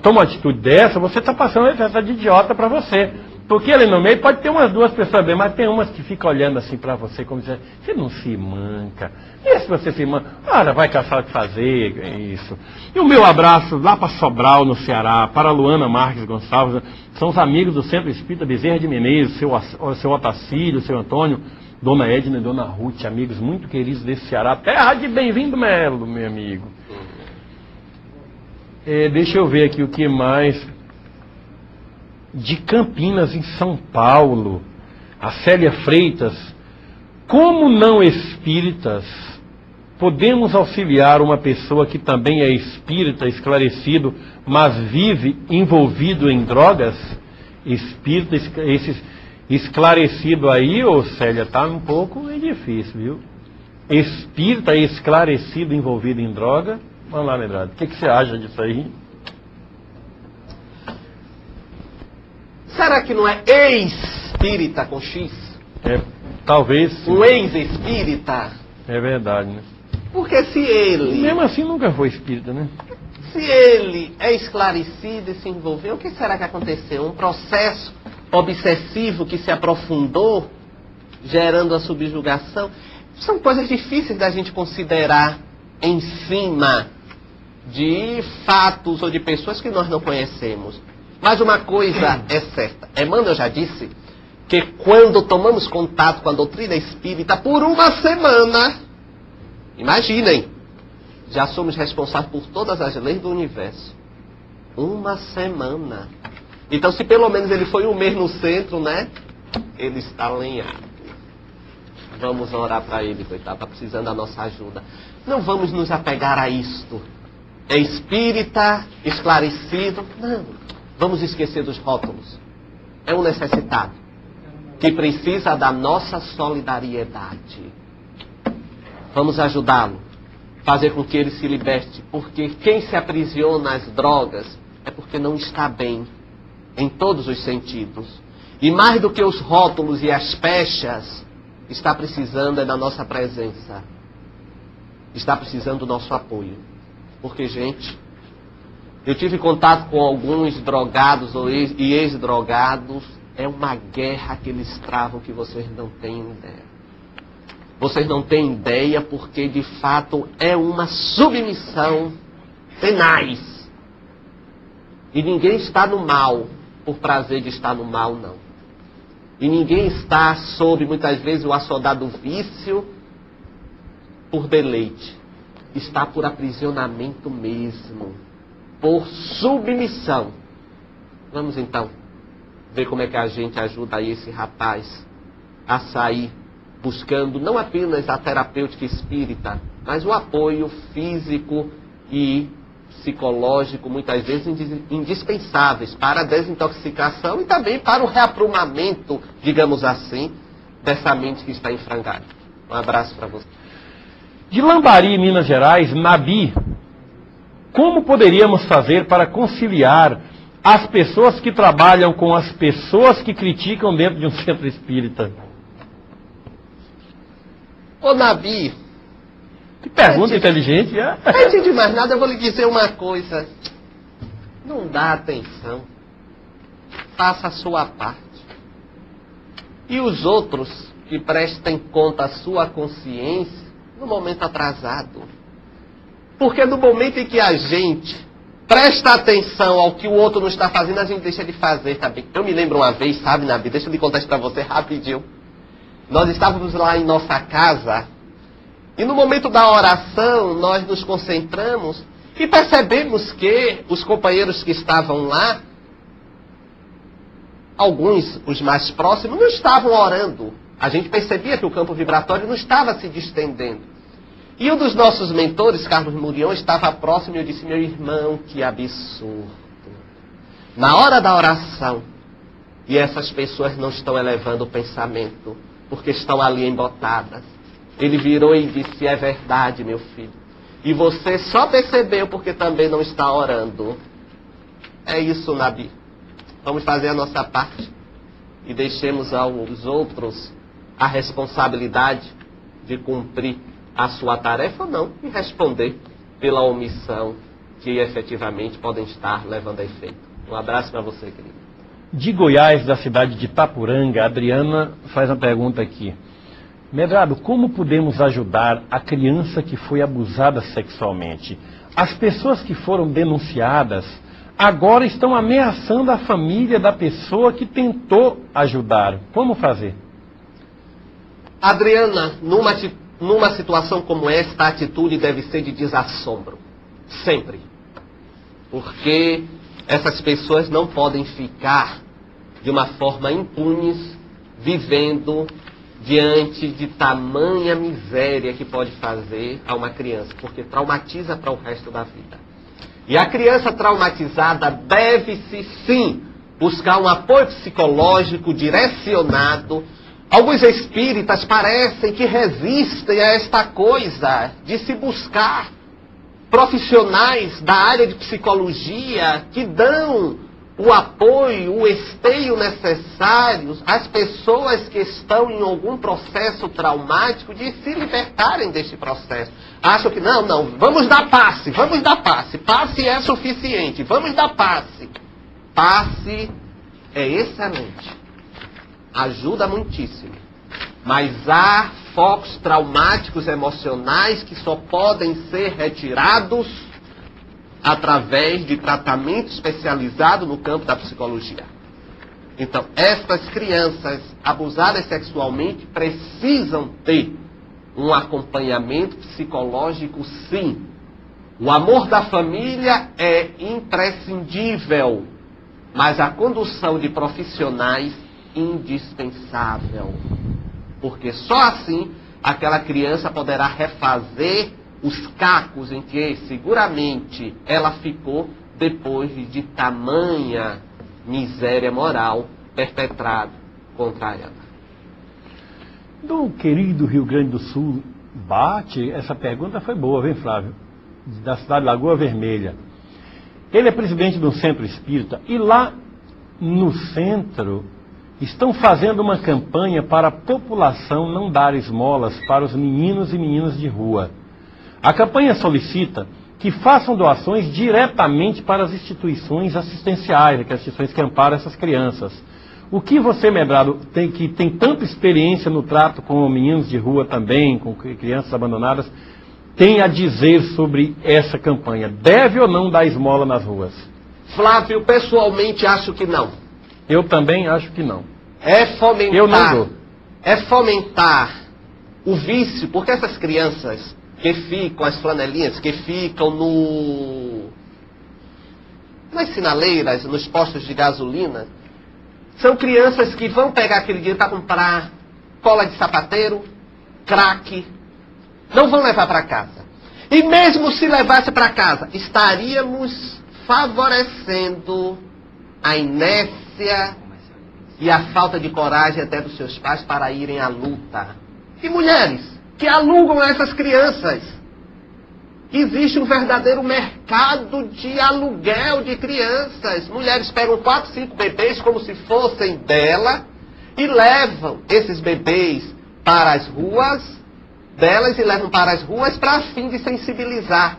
toma uma atitude dessa, você está passando essa de idiota para você. Porque ali no meio pode ter umas duas pessoas bem, mas tem umas que ficam olhando assim para você, como dizendo, você não se manca. E se você se manca, vai caçar o que fazer, é isso. E o meu abraço lá para Sobral, no Ceará, para a Luana Marques Gonçalves, são os amigos do Centro Espírita Bezerra de Menezes, seu Otacílio, seu Antônio, Dona Edna e Dona Ruth, amigos muito queridos desse Ceará. Terra de Bem-vindo Melo, meu amigo. Deixa eu ver aqui o que mais. De Campinas, em São Paulo, a Célia Freitas. Como não espíritas, podemos auxiliar uma pessoa que também é espírita, esclarecido, mas vive envolvido em drogas? Espírita, esse esclarecido aí, ô Célia, tá um pouco difícil, viu? Espírita, esclarecido, envolvido em droga. Vamos lá, Medrado, o que você acha disso aí? Será que não é ex-espírita com X? Talvez sim. Um ex-espírita? É verdade, né? Porque se ele... Mesmo assim nunca foi espírita, né? Se ele é esclarecido e se envolveu, o que será que aconteceu? Um processo obsessivo que se aprofundou, gerando a subjugação? São coisas difíceis da gente considerar em cima de fatos ou de pessoas que nós não conhecemos. Mas uma coisa é certa. Emmanuel já disse que quando tomamos contato com a doutrina espírita por uma semana, imaginem, já somos responsáveis por todas as leis do universo. Uma semana. Então, se pelo menos ele foi um mês no centro, né? Ele está alinhado. Vamos orar para ele, coitado. Está precisando da nossa ajuda. Não vamos nos apegar a isto. É espírita, esclarecido. Não. Vamos esquecer dos rótulos. É um necessitado que precisa da nossa solidariedade. Vamos ajudá-lo. Fazer com que ele se liberte. Porque quem se aprisiona às drogas é porque não está bem em todos os sentidos. E mais do que os rótulos e as pechas, está precisando da nossa presença. Está precisando do nosso apoio. Porque, gente, eu tive contato com alguns drogados e ex-drogados. É uma guerra que eles travam que vocês não têm ideia. Vocês não têm ideia porque, de fato, é uma submissão tenaz. E ninguém está no mal por prazer de estar no mal, não. E ninguém está sob, muitas vezes, o açodar do vício por deleite. Está por aprisionamento mesmo. Por submissão. Vamos então ver como é que a gente ajuda aí esse rapaz a sair buscando não apenas a terapêutica espírita, mas o apoio físico e psicológico, muitas vezes indispensáveis para a desintoxicação e também para o reaprumamento, digamos assim, dessa mente que está em frangalho. Um abraço para você. De Lambari, Minas Gerais, Nabi, como poderíamos fazer para conciliar as pessoas que trabalham com as pessoas que criticam dentro de um centro espírita? Ô Nabi, que pergunta inteligente, é? Antes de mais nada, eu vou lhe dizer uma coisa. Não dá atenção. Faça a sua parte. E os outros que prestem conta à sua consciência no momento atrasado. Porque no momento em que a gente presta atenção ao que o outro não está fazendo, a gente deixa de fazer também. Eu me lembro uma vez, sabe, Nabi? Deixa eu lhe contar isso para você rapidinho. Nós estávamos lá em nossa casa e no momento da oração nós nos concentramos e percebemos que os companheiros que estavam lá, alguns, os mais próximos, não estavam orando. A gente percebia que o campo vibratório não estava se distendendo. E um dos nossos mentores, Carlos Murião, estava próximo e eu disse: meu irmão, que absurdo. Na hora da oração, e essas pessoas não estão elevando o pensamento, porque estão ali embotadas. Ele virou e disse: é verdade, meu filho. E você só percebeu porque também não está orando. É isso, Nabi. Vamos fazer a nossa parte e deixemos aos outros a responsabilidade de cumprir a sua tarefa ou não e responder pela omissão que efetivamente podem estar levando a efeito. Um abraço para você, querido. De Goiás, da cidade de Itapuranga, a Adriana faz uma pergunta aqui. Medrado, como podemos ajudar a criança que foi abusada sexualmente? As pessoas que foram denunciadas agora estão ameaçando a família da pessoa que tentou ajudar. Como fazer? Adriana, numa situação como esta, a atitude deve ser de desassombro. Sempre. Porque essas pessoas não podem ficar de uma forma impunes, vivendo diante de tamanha miséria que pode fazer a uma criança, porque traumatiza para o resto da vida. E a criança traumatizada deve-se, sim, buscar um apoio psicológico direcionado. Alguns espíritas parecem que resistem a esta coisa de se buscar profissionais da área de psicologia que dão o apoio, o esteio necessários às pessoas que estão em algum processo traumático de se libertarem deste processo. Acham que não, vamos dar passe, passe é suficiente, vamos dar passe. Passe é excelente, ajuda muitíssimo, mas há focos traumáticos emocionais que só podem ser retirados através de tratamento especializado no campo da psicologia. Então, estas crianças abusadas sexualmente precisam ter um acompanhamento psicológico, sim. O amor da família é imprescindível, mas a condução de profissionais indispensável. Porque só assim aquela criança poderá refazer os cacos em que seguramente ela ficou depois de tamanha miséria moral perpetrada contra ela. Do querido Rio Grande do Sul, essa pergunta foi boa, vem Flávio? Da cidade de Lagoa Vermelha. Ele é presidente de um centro espírita e lá no centro estão fazendo uma campanha para a população não dar esmolas para os meninos e meninas de rua. A campanha solicita que façam doações diretamente para as instituições assistenciais, as instituições que amparam essas crianças. O que você, Medrado, que tem tanta experiência no trato com meninos de rua também, com crianças abandonadas, tem a dizer sobre essa campanha? Deve ou não dar esmola nas ruas? Flávio, pessoalmente acho que não. Eu também acho que não. É fomentar. Eu não dou. É fomentar o vício, porque essas crianças que ficam, as flanelinhas, que ficam nas sinaleiras, nos postos de gasolina, são crianças que vão pegar aquele dinheiro para comprar cola de sapateiro, crack, não vão levar para casa. E mesmo se levasse para casa, estaríamos favorecendo a inércia e a falta de coragem até dos seus pais para irem à luta. E mulheres que alugam essas crianças. Existe um verdadeiro mercado de aluguel de crianças. Mulheres pegam 4, 5 bebês como se fossem dela e levam esses bebês para as ruas delas e levam para as ruas para fim de sensibilizar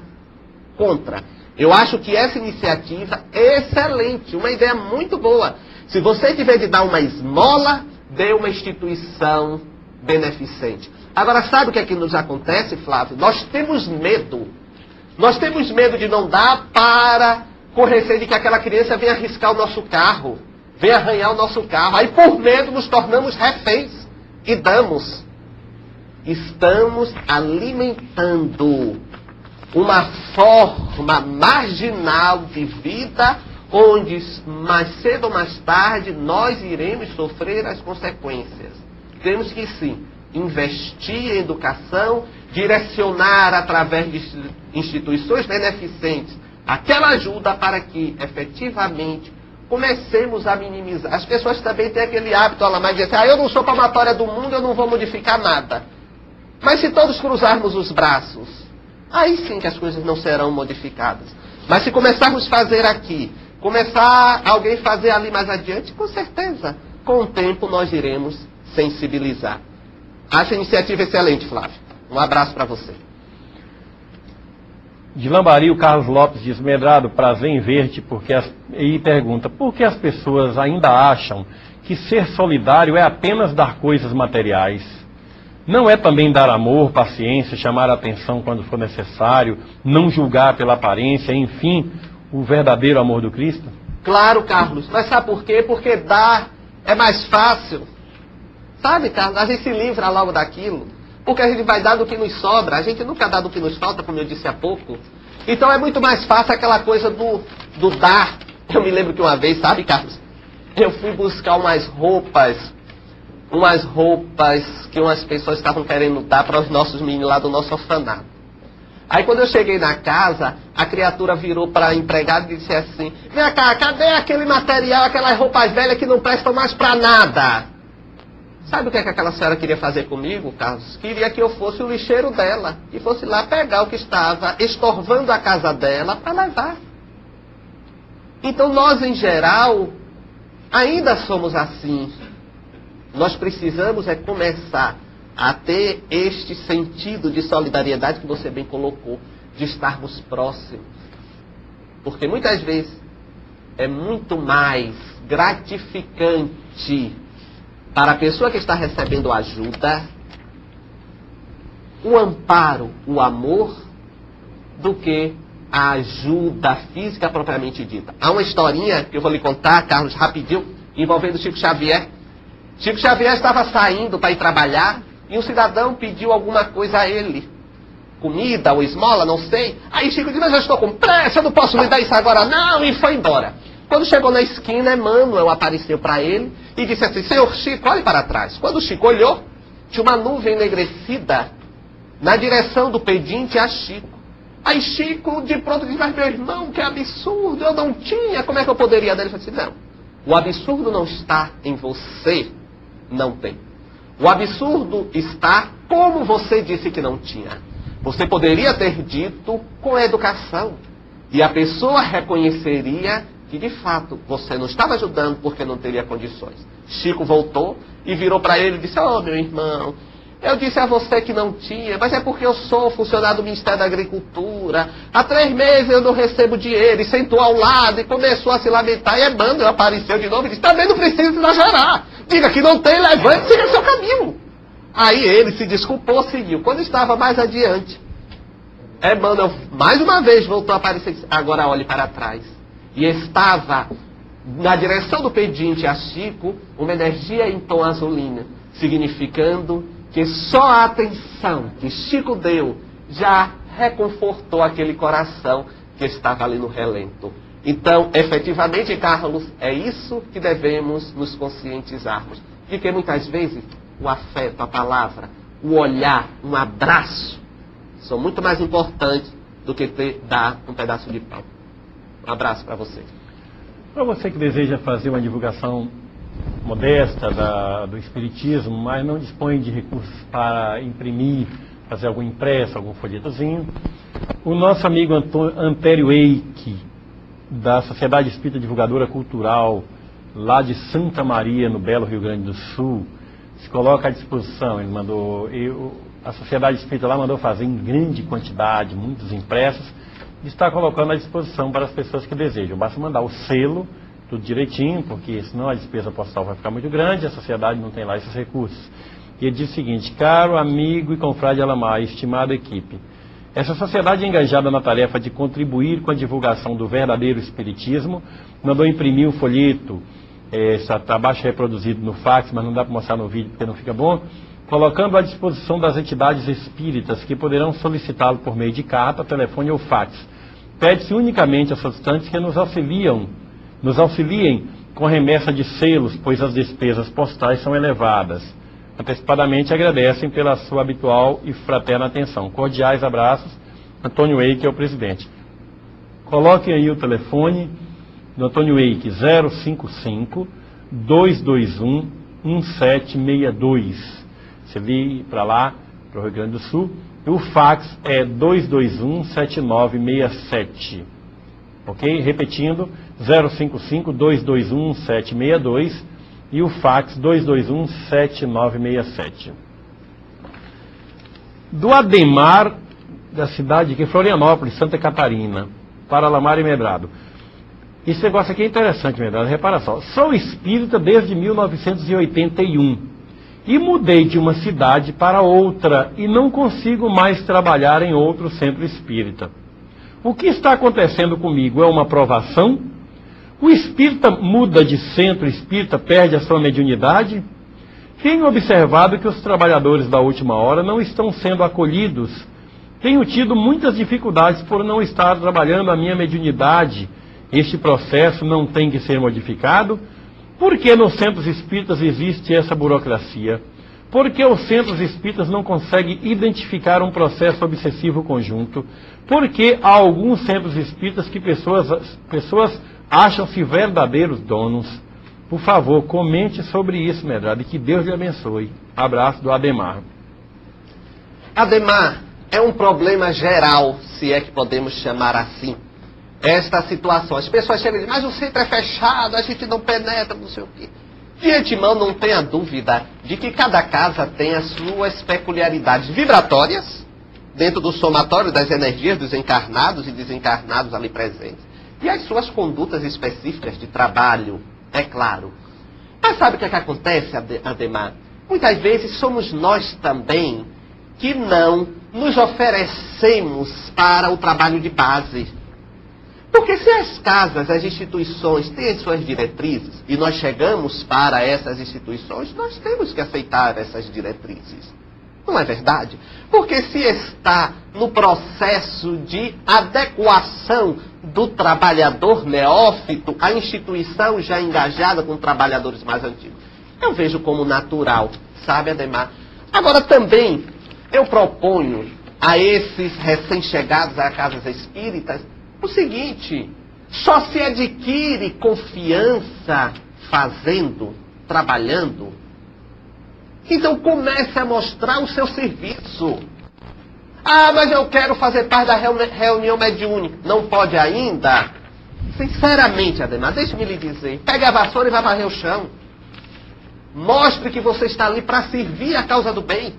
contra. Eu acho que essa iniciativa é excelente, uma ideia muito boa. Se você tiver de dar uma esmola, dê uma instituição beneficente. Agora, sabe o que é que nos acontece, Flávio? Nós temos medo. Nós temos medo de não dar para correr receio de que aquela criança venha arriscar o nosso carro, venha arranhar o nosso carro. Aí, por medo, nos tornamos reféns e damos. Estamos alimentando uma forma marginal de vida onde, mais cedo ou mais tarde, nós iremos sofrer as consequências. Temos que, sim, investir em educação, direcionar através de instituições beneficentes aquela ajuda para que, efetivamente, comecemos a minimizar. As pessoas também têm aquele hábito, de dizer, eu não sou palmatória do mundo, eu não vou modificar nada. Mas se todos cruzarmos os braços, aí sim que as coisas não serão modificadas. Mas se começarmos a fazer aqui, começar alguém fazer ali mais adiante, com certeza, com o tempo nós iremos sensibilizar. Acho a iniciativa excelente, Flávio. Um Um abraço para você. De Lambari, o Carlos Lopes diz: Medrado, prazer em ver-te, e pergunta, por que as pessoas ainda acham que ser solidário é apenas dar coisas materiais? Não é também dar amor, paciência, chamar a atenção quando for necessário, não julgar pela aparência, enfim, o verdadeiro amor do Cristo? Claro, Carlos, mas sabe por quê? Porque dar é mais fácil. Sabe, Carlos, a gente se livra logo daquilo. Porque a gente vai dar do que nos sobra. A gente nunca dá do que nos falta, como eu disse há pouco. Então é muito mais fácil aquela coisa do dar. Eu me lembro que uma vez, sabe, Carlos? Eu fui buscar umas roupas que umas pessoas estavam querendo dar para os nossos meninos lá do nosso orfanato. Aí quando eu cheguei na casa, a criatura virou para a empregada e disse assim: vem cá, cadê aquele material, aquelas roupas velhas que não prestam mais para nada? Sabe o que aquela senhora queria fazer comigo, Carlos? Queria que eu fosse o lixeiro dela e fosse lá pegar o que estava estorvando a casa dela para levar. Então nós, em geral, ainda somos assim. Nós precisamos começar a ter este sentido de solidariedade que você bem colocou, de estarmos próximos. Porque muitas vezes é muito mais gratificante para a pessoa que está recebendo ajuda, o amparo, o amor, do que a ajuda física propriamente dita. Há uma historinha que eu vou lhe contar, Carlos, rapidinho, envolvendo Chico Xavier. Chico Xavier estava saindo para ir trabalhar e um cidadão pediu alguma coisa a ele. Comida ou esmola, não sei. Aí Chico disse: mas eu estou com pressa, eu não posso lhe dar isso agora não, e foi embora. Quando chegou na esquina, Emmanuel apareceu para ele e disse assim: senhor Chico, olhe para trás. Quando o Chico olhou, tinha uma nuvem enegrecida na direção do pedinte a Chico. Aí Chico de pronto disse: mas meu irmão, que absurdo, eu não tinha, como é que eu poderia dar? Ele falou assim: não, o absurdo não está em você, não tem. O absurdo está como você disse que não tinha. Você poderia ter dito com educação e a pessoa reconheceria que de fato você não estava ajudando porque não teria condições. Chico voltou e virou para ele e disse: oh meu irmão, eu disse a você que não tinha, mas é porque eu sou funcionário do Ministério da Agricultura. Há 3 meses eu não recebo dinheiro. E sentou ao lado e começou a se lamentar. E Emmanuel apareceu de novo e disse: também não precisa exagerar. Diga que não tem, levante e siga seu caminho. Aí ele se desculpou, seguiu. Quando estava mais adiante, Emmanuel mais uma vez voltou a aparecer e disse: agora olhe para trás. E estava na direção do pedinte a Chico uma energia em tom azulina, significando que só a atenção que Chico deu já reconfortou aquele coração que estava ali no relento. Então, efetivamente, Carlos, é isso que devemos nos conscientizarmos. De que muitas vezes o afeto, a palavra, o olhar, um abraço, são muito mais importantes do que dar um pedaço de pão. Um abraço para você. Para você que deseja fazer uma divulgação modesta do Espiritismo, mas não dispõe de recursos para imprimir, fazer algum impresso, algum folhetozinho, o nosso amigo Antério Eike, da Sociedade Espírita Divulgadora Cultural, lá de Santa Maria, no belo Rio Grande do Sul, se coloca à disposição. Ele mandou, a Sociedade Espírita lá mandou fazer em grande quantidade, muitos impressos, e está colocando à disposição para as pessoas que desejam. Basta mandar o selo, tudo direitinho, porque senão a despesa postal vai ficar muito grande, a sociedade não tem lá esses recursos. E ele diz o seguinte: caro amigo e confrade Alamar, estimada equipe, essa sociedade engajada na tarefa de contribuir com a divulgação do verdadeiro Espiritismo mandou imprimir um folheto, está abaixo reproduzido no fax, mas não dá para mostrar no vídeo porque não fica bom, colocando à disposição das entidades espíritas que poderão solicitá-lo por meio de carta, telefone ou fax. Pede-se unicamente aos solicitantes que nos auxiliem com remessa de selos, pois as despesas postais são elevadas. Antecipadamente agradecem pela sua habitual e fraterna atenção. Cordiais abraços, Antônio Eike, que é o presidente. Coloquem aí o telefone do Antônio Eike, 055-221-1762. Você liga para lá, para o Rio Grande do Sul. E o fax é 221-7967. Ok? Repetindo, 055-221-1762 e o fax 221-7967. do Ademar, da cidade de Florianópolis, Santa Catarina, para Lamar e Medrado. Esse negócio aqui é interessante, Medrado, repara só. Sou espírita desde 1981 e mudei de uma cidade para outra e não consigo mais trabalhar em outro centro espírita. O que está acontecendo comigo é uma provação? O espírita muda de centro espírita, perde a sua mediunidade? Tenho observado que os trabalhadores da última hora não estão sendo acolhidos. Tenho tido muitas dificuldades por não estar trabalhando a minha mediunidade. Este processo não tem que ser modificado? Por que nos centros espíritas existe essa burocracia? Por que os centros espíritas não conseguem identificar um processo obsessivo conjunto? Por que há alguns centros espíritas que pessoas acham-se verdadeiros donos? Por favor, comente sobre isso, Medrado, e que Deus lhe abençoe. Abraço do Ademar. Ademar, é um problema geral, se é que podemos chamar assim, esta situação. As pessoas chegam e dizem, mas o centro é fechado, a gente não penetra, não sei o quê. De antemão, não tenha dúvida de que cada casa tem as suas peculiaridades vibratórias, dentro do somatório das energias dos encarnados e desencarnados ali presentes, e as suas condutas específicas de trabalho, é claro. Mas sabe o que é que acontece, Ademar? Muitas vezes somos nós também que não nos oferecemos para o trabalho de base. Porque se as casas, as instituições têm as suas diretrizes e nós chegamos para essas instituições, nós temos que aceitar essas diretrizes. Não é verdade? Porque se está no processo de adequação do trabalhador neófito à instituição já engajada com trabalhadores mais antigos, eu vejo como natural, sabe, Ademar? Agora também eu proponho a esses recém-chegados a casas espíritas o seguinte: só se adquire confiança fazendo, trabalhando. Então comece a mostrar o seu serviço. Ah, mas eu quero fazer parte da reunião mediúnica. Não pode ainda? Sinceramente, Ademar, deixe-me lhe dizer, pegue a vassoura e vá varrer o chão. Mostre que você está ali para servir a causa do bem.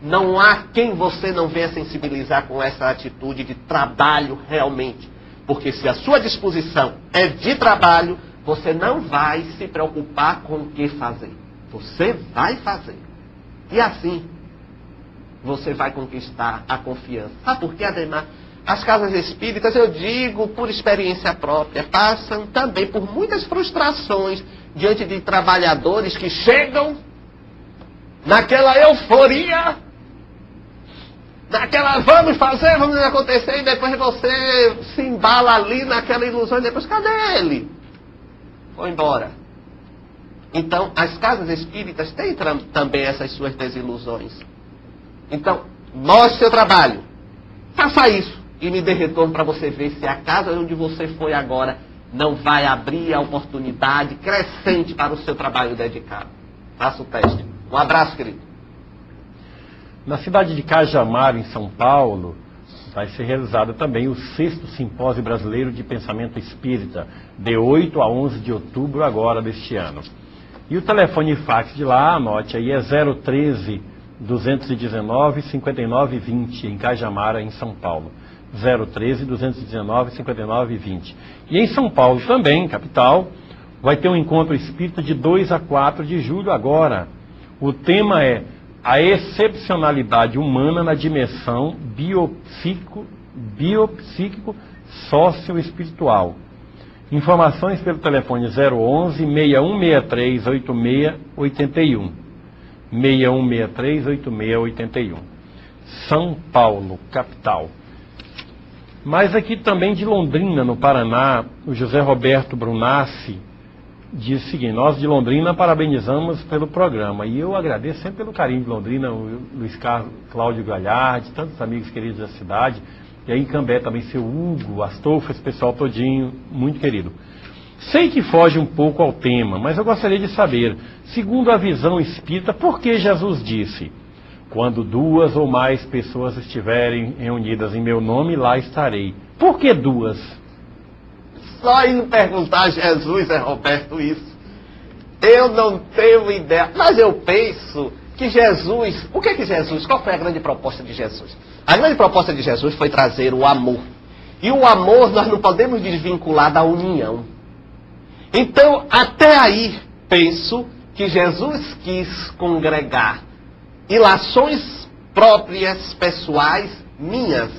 Não há quem você não venha sensibilizar com essa atitude de trabalho realmente. Porque se a sua disposição é de trabalho, você não vai se preocupar com o que fazer. Você vai fazer. E assim, você vai conquistar a confiança. Sabe por quê, Ademar? As casas espíritas, eu digo por experiência própria, passam também por muitas frustrações diante de trabalhadores que chegam naquela euforia, naquela vamos fazer, vamos acontecer, e depois você se embala ali naquela ilusão e depois, cadê ele? Foi embora. Então, as casas espíritas têm também essas suas desilusões. Então, mostre seu trabalho. Faça isso e me dê retorno para você ver se a casa onde você foi agora não vai abrir a oportunidade crescente para o seu trabalho dedicado. Faça o teste. Um abraço, querido. Na cidade de Cajamar, em São Paulo, vai ser realizado também o 6º Simpósio Brasileiro de Pensamento Espírita, de 8 a 11 de outubro agora deste ano. E o telefone e fax de lá, anote aí, é 013-219-5920, em Cajamar, em São Paulo. 013-219-5920. E em São Paulo também, capital, vai ter um encontro espírita de 2 a 4 de julho agora. O tema é a excepcionalidade humana na dimensão biopsíquico socioespiritual. Informações pelo telefone 011-6163-8681. 6163-8681. São Paulo, capital. Mas aqui também de Londrina, no Paraná, o José Roberto Brunassi diz o seguinte: nós de Londrina parabenizamos pelo programa. E eu agradeço sempre pelo carinho de Londrina, o Luiz Carlos, Cláudio Galhardi, tantos amigos queridos da cidade. E aí em Cambé também seu Hugo, Astolfo, esse pessoal todinho, muito querido. Sei que foge um pouco ao tema, mas eu gostaria de saber, segundo a visão espírita, por que Jesus disse: quando 2 ou mais pessoas estiverem reunidas em meu nome, lá estarei. Por que 2? Só indo perguntar a Jesus, Roberto, isso. Eu não tenho ideia, mas eu penso que Jesus... O que é que Jesus... Qual foi a grande proposta de Jesus? A grande proposta de Jesus foi trazer o amor. E o amor nós não podemos desvincular da união. Então, até aí, penso que Jesus quis congregar ilações próprias, pessoais, minhas.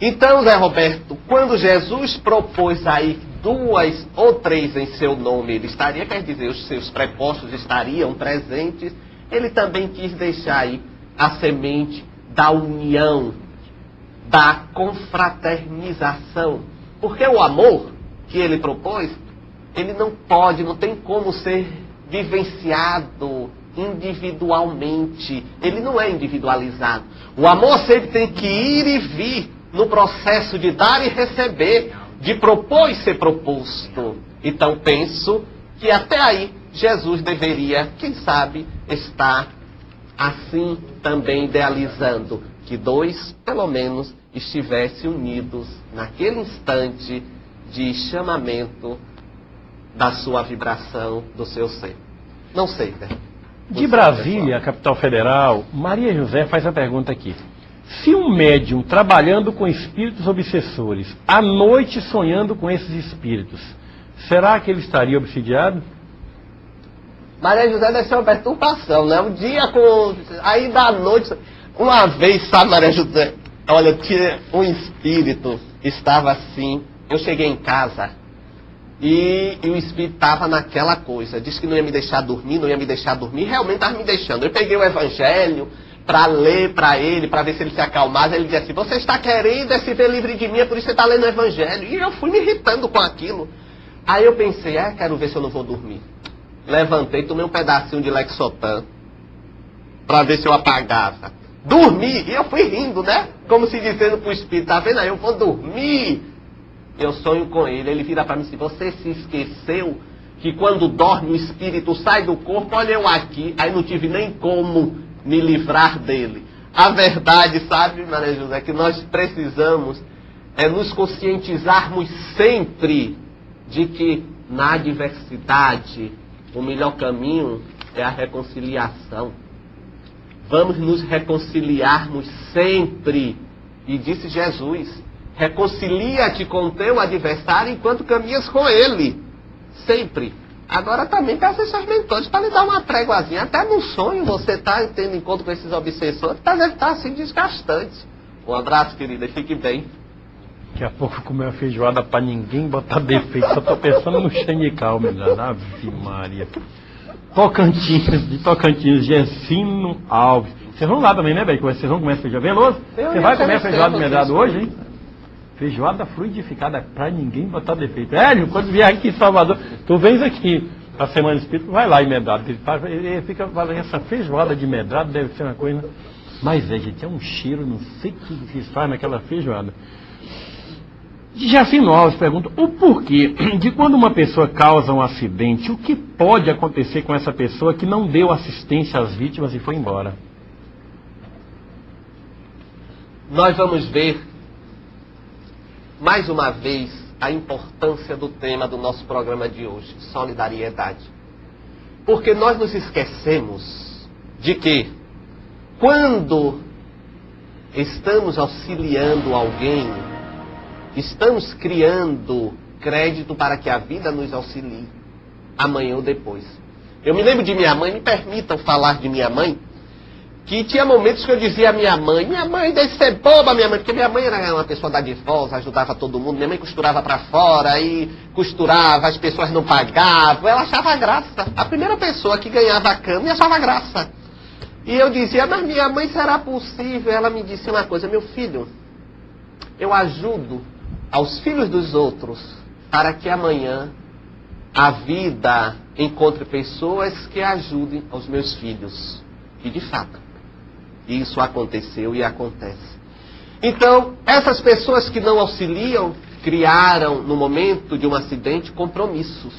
Então, Zé Roberto, quando Jesus propôs aí 2 ou 3 em seu nome, ele estaria, quer dizer, os seus prepostos estariam presentes, ele também quis deixar aí a semente da união, da confraternização. Porque o amor que ele propôs, ele não tem como ser vivenciado individualmente. Ele não é individualizado. O amor sempre tem que ir e vir no processo de dar e receber, de propor e ser proposto. Então penso que até aí Jesus deveria, quem sabe, estar assim também idealizando que 2, pelo menos, estivessem unidos naquele instante de chamamento da sua vibração, do seu ser. Não sei, né? De Brasília, capital federal, Maria José faz a pergunta aqui. Se um médium trabalhando com espíritos obsessores, à noite sonhando com esses espíritos, será que ele estaria obsidiado? Maria José deve ser uma perturbação, né? Um dia com... Aí da noite... Uma vez, sabe, Maria José? Olha, tinha um espírito, estava assim... Eu cheguei em casa e o espírito estava naquela coisa. Disse que não ia me deixar dormir, realmente estava me deixando. Eu peguei o evangelho para ler para ele, para ver se ele se acalmava. Ele disse assim, você está querendo se ver livre de mim, é por isso que você está lendo o evangelho. E eu fui me irritando com aquilo. Aí eu pensei, quero ver se eu não vou dormir. Levantei, tomei um pedacinho de Lexotan para ver se eu apagava. Dormi, e eu fui rindo, né? Como se dizendo pro espírito, tá vendo aí, eu vou dormir. Eu sonho com ele, ele vira para mim assim, você se esqueceu que quando dorme o espírito sai do corpo, olha eu aqui, aí não tive nem como me livrar dele. A verdade, sabe, Maria José, que nós precisamos nos conscientizarmos sempre de que na adversidade o melhor caminho é a reconciliação. Vamos nos reconciliarmos sempre. E disse Jesus, reconcilia-te com o teu adversário enquanto caminhas com ele. Sempre. Agora também peça esses mentores para lhe dar uma tréguazinha. Até no sonho você está tendo encontro com esses obsessores, deve estar assim desgastante. Um abraço, querida, fique bem. Daqui a pouco comer uma feijoada para ninguém botar defeito. Só estou pensando no Xenical, meu. Ave Maria. De Tocantins, Gessino Alves. Vocês vão lá também, né, velho? Vocês vão comer feijoada. Veloso, você vai comer feijoada de medrado hoje, hein? Feijoada fluidificada pra ninguém botar defeito. Hélio, quando vier aqui em Salvador, tu vens aqui pra Semana Espírita, vai lá em Medrado. Ele fica falando, essa feijoada de Medrado deve ser uma coisa... Mas, gente, é um cheiro, não sei o que se faz naquela feijoada. Jacino Alves pergunta, o porquê de quando uma pessoa causa um acidente, o que pode acontecer com essa pessoa que não deu assistência às vítimas e foi embora? Nós vamos ver, mais uma vez, a importância do tema do nosso programa de hoje, solidariedade. Porque nós nos esquecemos de que, quando estamos auxiliando alguém, estamos criando crédito para que a vida nos auxilie, amanhã ou depois. Eu me lembro de minha mãe, me permitam falar de minha mãe, que tinha momentos que eu dizia à minha mãe deve ser boba, minha mãe, porque minha mãe era uma pessoa dadivosa, ajudava todo mundo, minha mãe costurava para fora, e costurava, as pessoas não pagavam, ela achava graça. A primeira pessoa que ganhava a cama achava graça. E eu dizia, mas minha mãe, será possível? Ela me disse uma coisa, meu filho, eu ajudo aos filhos dos outros para que amanhã a vida encontre pessoas que ajudem aos meus filhos. E de fato, isso aconteceu e acontece. Então, essas pessoas que não auxiliam, criaram no momento de um acidente compromissos.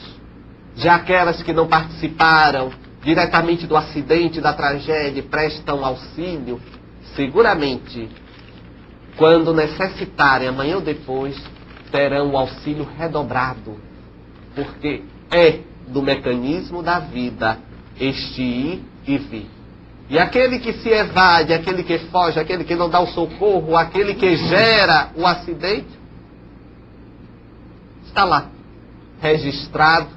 Já aquelas que não participaram diretamente do acidente, da tragédia, prestam auxílio, seguramente, quando necessitarem, amanhã ou depois, terão o auxílio redobrado. Porque é do mecanismo da vida este ir e vir. E aquele que se evade, aquele que foge, aquele que não dá o socorro, aquele que gera o acidente, está lá, registrado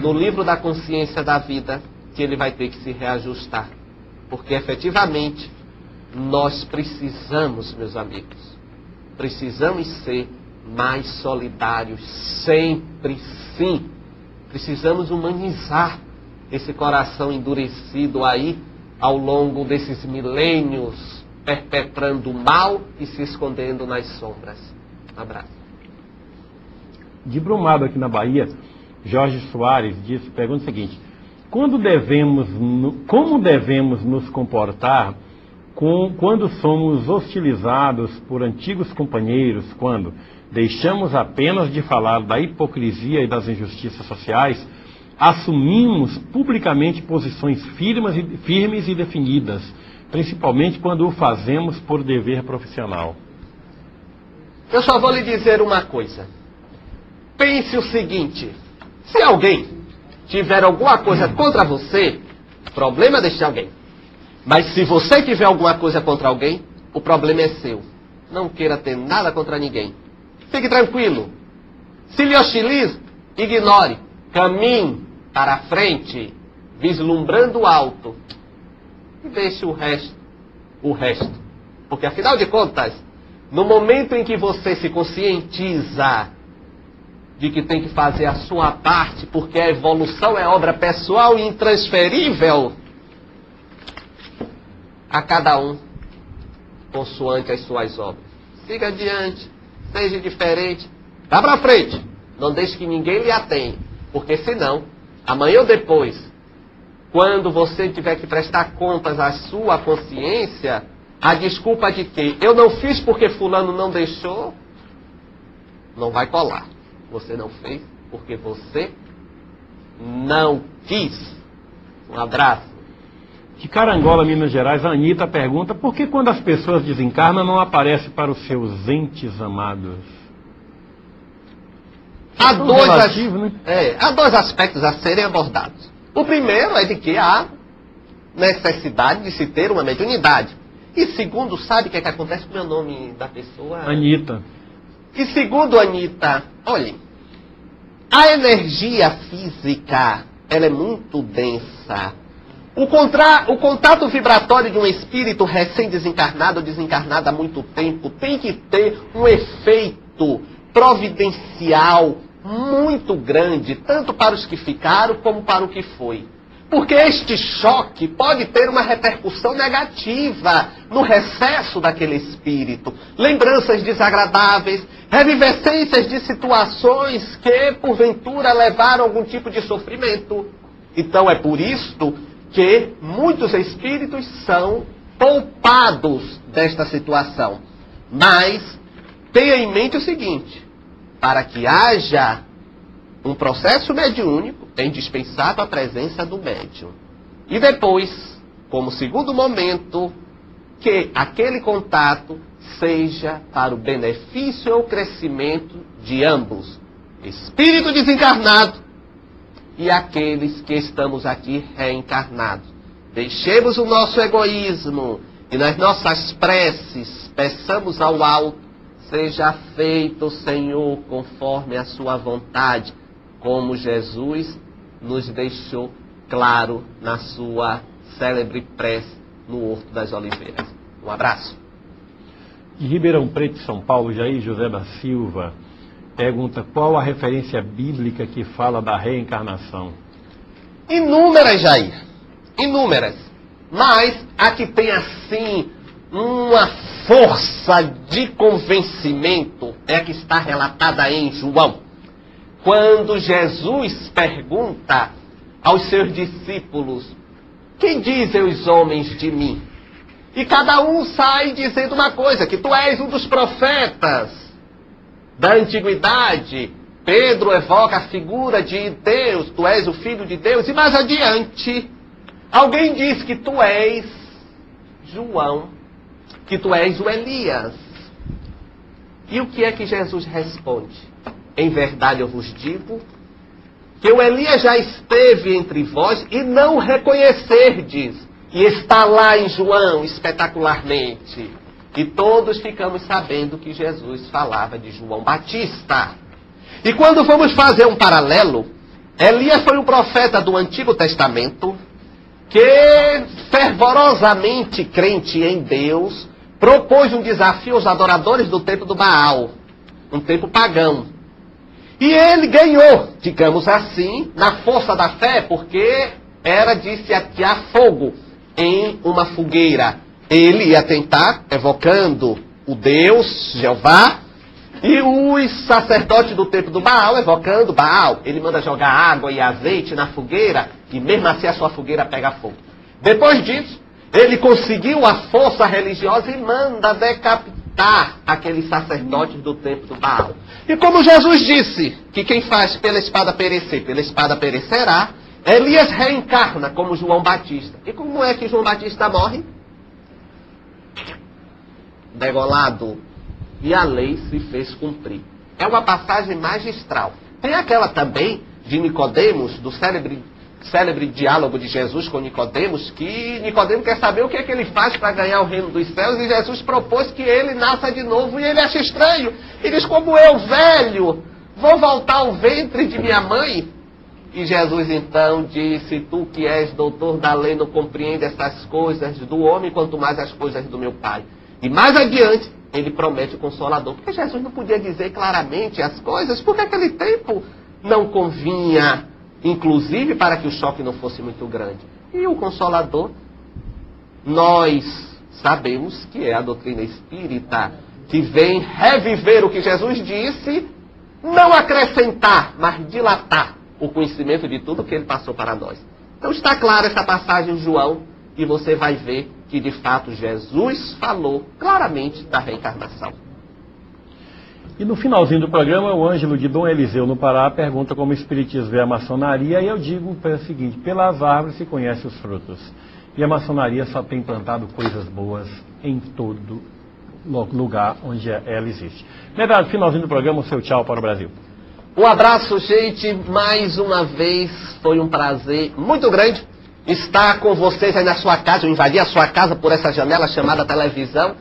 no livro da consciência da vida, que ele vai ter que se reajustar. Porque efetivamente, nós precisamos, meus amigos, precisamos ser mais solidários, sempre sim. Precisamos humanizar esse coração endurecido aí, ao longo desses milênios, perpetrando o mal e se escondendo nas sombras. Um abraço. De Brumado, aqui na Bahia, Jorge Soares pergunta o seguinte: como devemos nos comportar quando somos hostilizados por antigos companheiros, quando deixamos apenas de falar da hipocrisia e das injustiças sociais, assumimos publicamente posições firmes e definidas, principalmente quando o fazemos por dever profissional? Eu só vou lhe dizer uma coisa. Pense o seguinte: se alguém tiver alguma coisa contra você, o problema é deste alguém. Mas se você tiver alguma coisa contra alguém, o problema é seu. Não queira ter nada contra ninguém. Fique tranquilo. Se lhe hostiliza, ignore. Caminhe para a frente, vislumbrando o alto. E deixe o resto. Porque afinal de contas, no momento em que você se conscientiza de que tem que fazer a sua parte, porque a evolução é obra pessoal e intransferível, a cada um consoante as suas obras. Siga adiante, seja diferente, vá para frente, não deixe que ninguém lhe atenha, porque senão, amanhã ou depois, quando você tiver que prestar contas à sua consciência, a desculpa de que eu não fiz porque fulano não deixou, não vai colar. Você não fez porque você não quis. Um abraço. De Carangola, Minas Gerais, a Anitta pergunta: por que quando as pessoas desencarnam não aparece para os seus entes amados? Há dois aspectos a serem abordados. O primeiro é de que há necessidade de se ter uma mediunidade. E segundo, sabe o que é que acontece com o nome da pessoa? Anitta. E segundo, Anitta, olhe, a energia física, ela é muito densa. O contato vibratório de um espírito recém-desencarnado ou desencarnado há muito tempo tem que ter um efeito providencial muito grande, tanto para os que ficaram como para o que foi. Porque este choque pode ter uma repercussão negativa no recesso daquele espírito. Lembranças desagradáveis, revivescências de situações que, porventura, levaram a algum tipo de sofrimento. Então é por isto que muitos espíritos são poupados desta situação. Mas tenha em mente o seguinte: para que haja um processo mediúnico, é indispensável a presença do médium. E depois, como segundo momento, que aquele contato seja para o benefício ou crescimento de ambos, espírito desencarnado e aqueles que estamos aqui reencarnados. Deixemos o nosso egoísmo e nas nossas preces peçamos ao alto: seja feito, Senhor, conforme a sua vontade, como Jesus nos deixou claro na sua célebre prece no Horto das Oliveiras. Um abraço. De Ribeirão Preto, São Paulo, Jair José da Silva pergunta: qual a referência bíblica que fala da reencarnação? Inúmeras, Jair. Inúmeras. Mas a que tem assim uma força de convencimento é a que está relatada em João. Quando Jesus pergunta aos seus discípulos: que dizem os homens de mim? E cada um sai dizendo uma coisa: que tu és um dos profetas da antiguidade. Pedro evoca a figura de Deus: tu és o Filho de Deus. E mais adiante, alguém diz que tu és João, que tu és o Elias. E o que é que Jesus responde? Em verdade eu vos digo que o Elias já esteve entre vós e não reconhecerdes, E está lá em João, espetacularmente. E todos ficamos sabendo que Jesus falava de João Batista. E quando vamos fazer um paralelo, Elias foi um profeta do Antigo Testamento que, fervorosamente crente em Deus, propôs um desafio aos adoradores do templo do Baal, um templo pagão. E ele ganhou, digamos assim, na força da fé, porque era de se atear fogo em uma fogueira. Ele ia tentar, evocando o Deus, Jeová, e os sacerdotes do templo do Baal, evocando Baal. Ele manda jogar água e azeite na fogueira, e mesmo assim a sua fogueira pega fogo. Depois disso, ele conseguiu a força religiosa e manda decapitar aqueles sacerdotes do templo do Baal. E como Jesus disse que quem faz pela espada perecer, pela espada perecerá, Elias reencarna como João Batista. E como é que João Batista morre? Degolado. E a lei se fez cumprir. É uma passagem magistral. Tem aquela também de Nicodemos, do célebre diálogo de Jesus com Nicodemos, que Nicodemos quer saber o que é que ele faz para ganhar o reino dos céus, e Jesus propôs que ele nasça de novo, e ele acha estranho. E diz, como eu, velho, vou voltar ao ventre de minha mãe? E Jesus então disse, tu que és doutor da lei não compreende essas coisas do homem, quanto mais as coisas do meu Pai. E mais adiante, ele promete o Consolador. Porque Jesus não podia dizer claramente as coisas, porque aquele tempo não convinha, inclusive para que o choque não fosse muito grande. E o Consolador, nós sabemos que é a doutrina espírita, que vem reviver o que Jesus disse, não acrescentar, mas dilatar o conhecimento de tudo que ele passou para nós. Então está clara essa passagem em João, e você vai ver que de fato Jesus falou claramente da reencarnação. E no finalzinho do programa, o Ângelo de Dom Eliseu, no Pará, pergunta como o Espiritismo vê a maçonaria, e eu digo o seguinte, pelas árvores se conhece os frutos. E a maçonaria só tem plantado coisas boas em todo lugar onde ela existe. Medrado, finalzinho do programa, o seu tchau para o Brasil. Um abraço, gente, mais uma vez, foi um prazer muito grande estar com vocês aí na sua casa, eu invadi a sua casa por essa janela chamada televisão,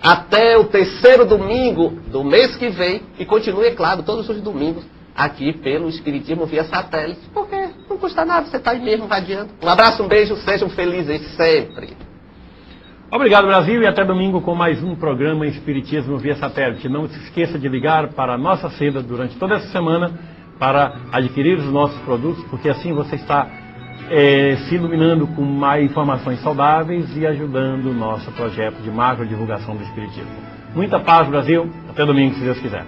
até o 3º domingo do mês que vem, e continue, é claro, todos os domingos, aqui pelo Espiritismo via satélite, porque não custa nada, você está aí mesmo invadindo. Um abraço, um beijo, sejam felizes sempre. Obrigado, Brasil, e até domingo com mais um programa Espiritismo via satélite. Não se esqueça de ligar para a nossa seda durante toda essa semana para adquirir os nossos produtos, porque assim você está se iluminando com mais informações saudáveis e ajudando o nosso projeto de macro divulgação do Espiritismo. Muita paz, Brasil. Até domingo, se Deus quiser.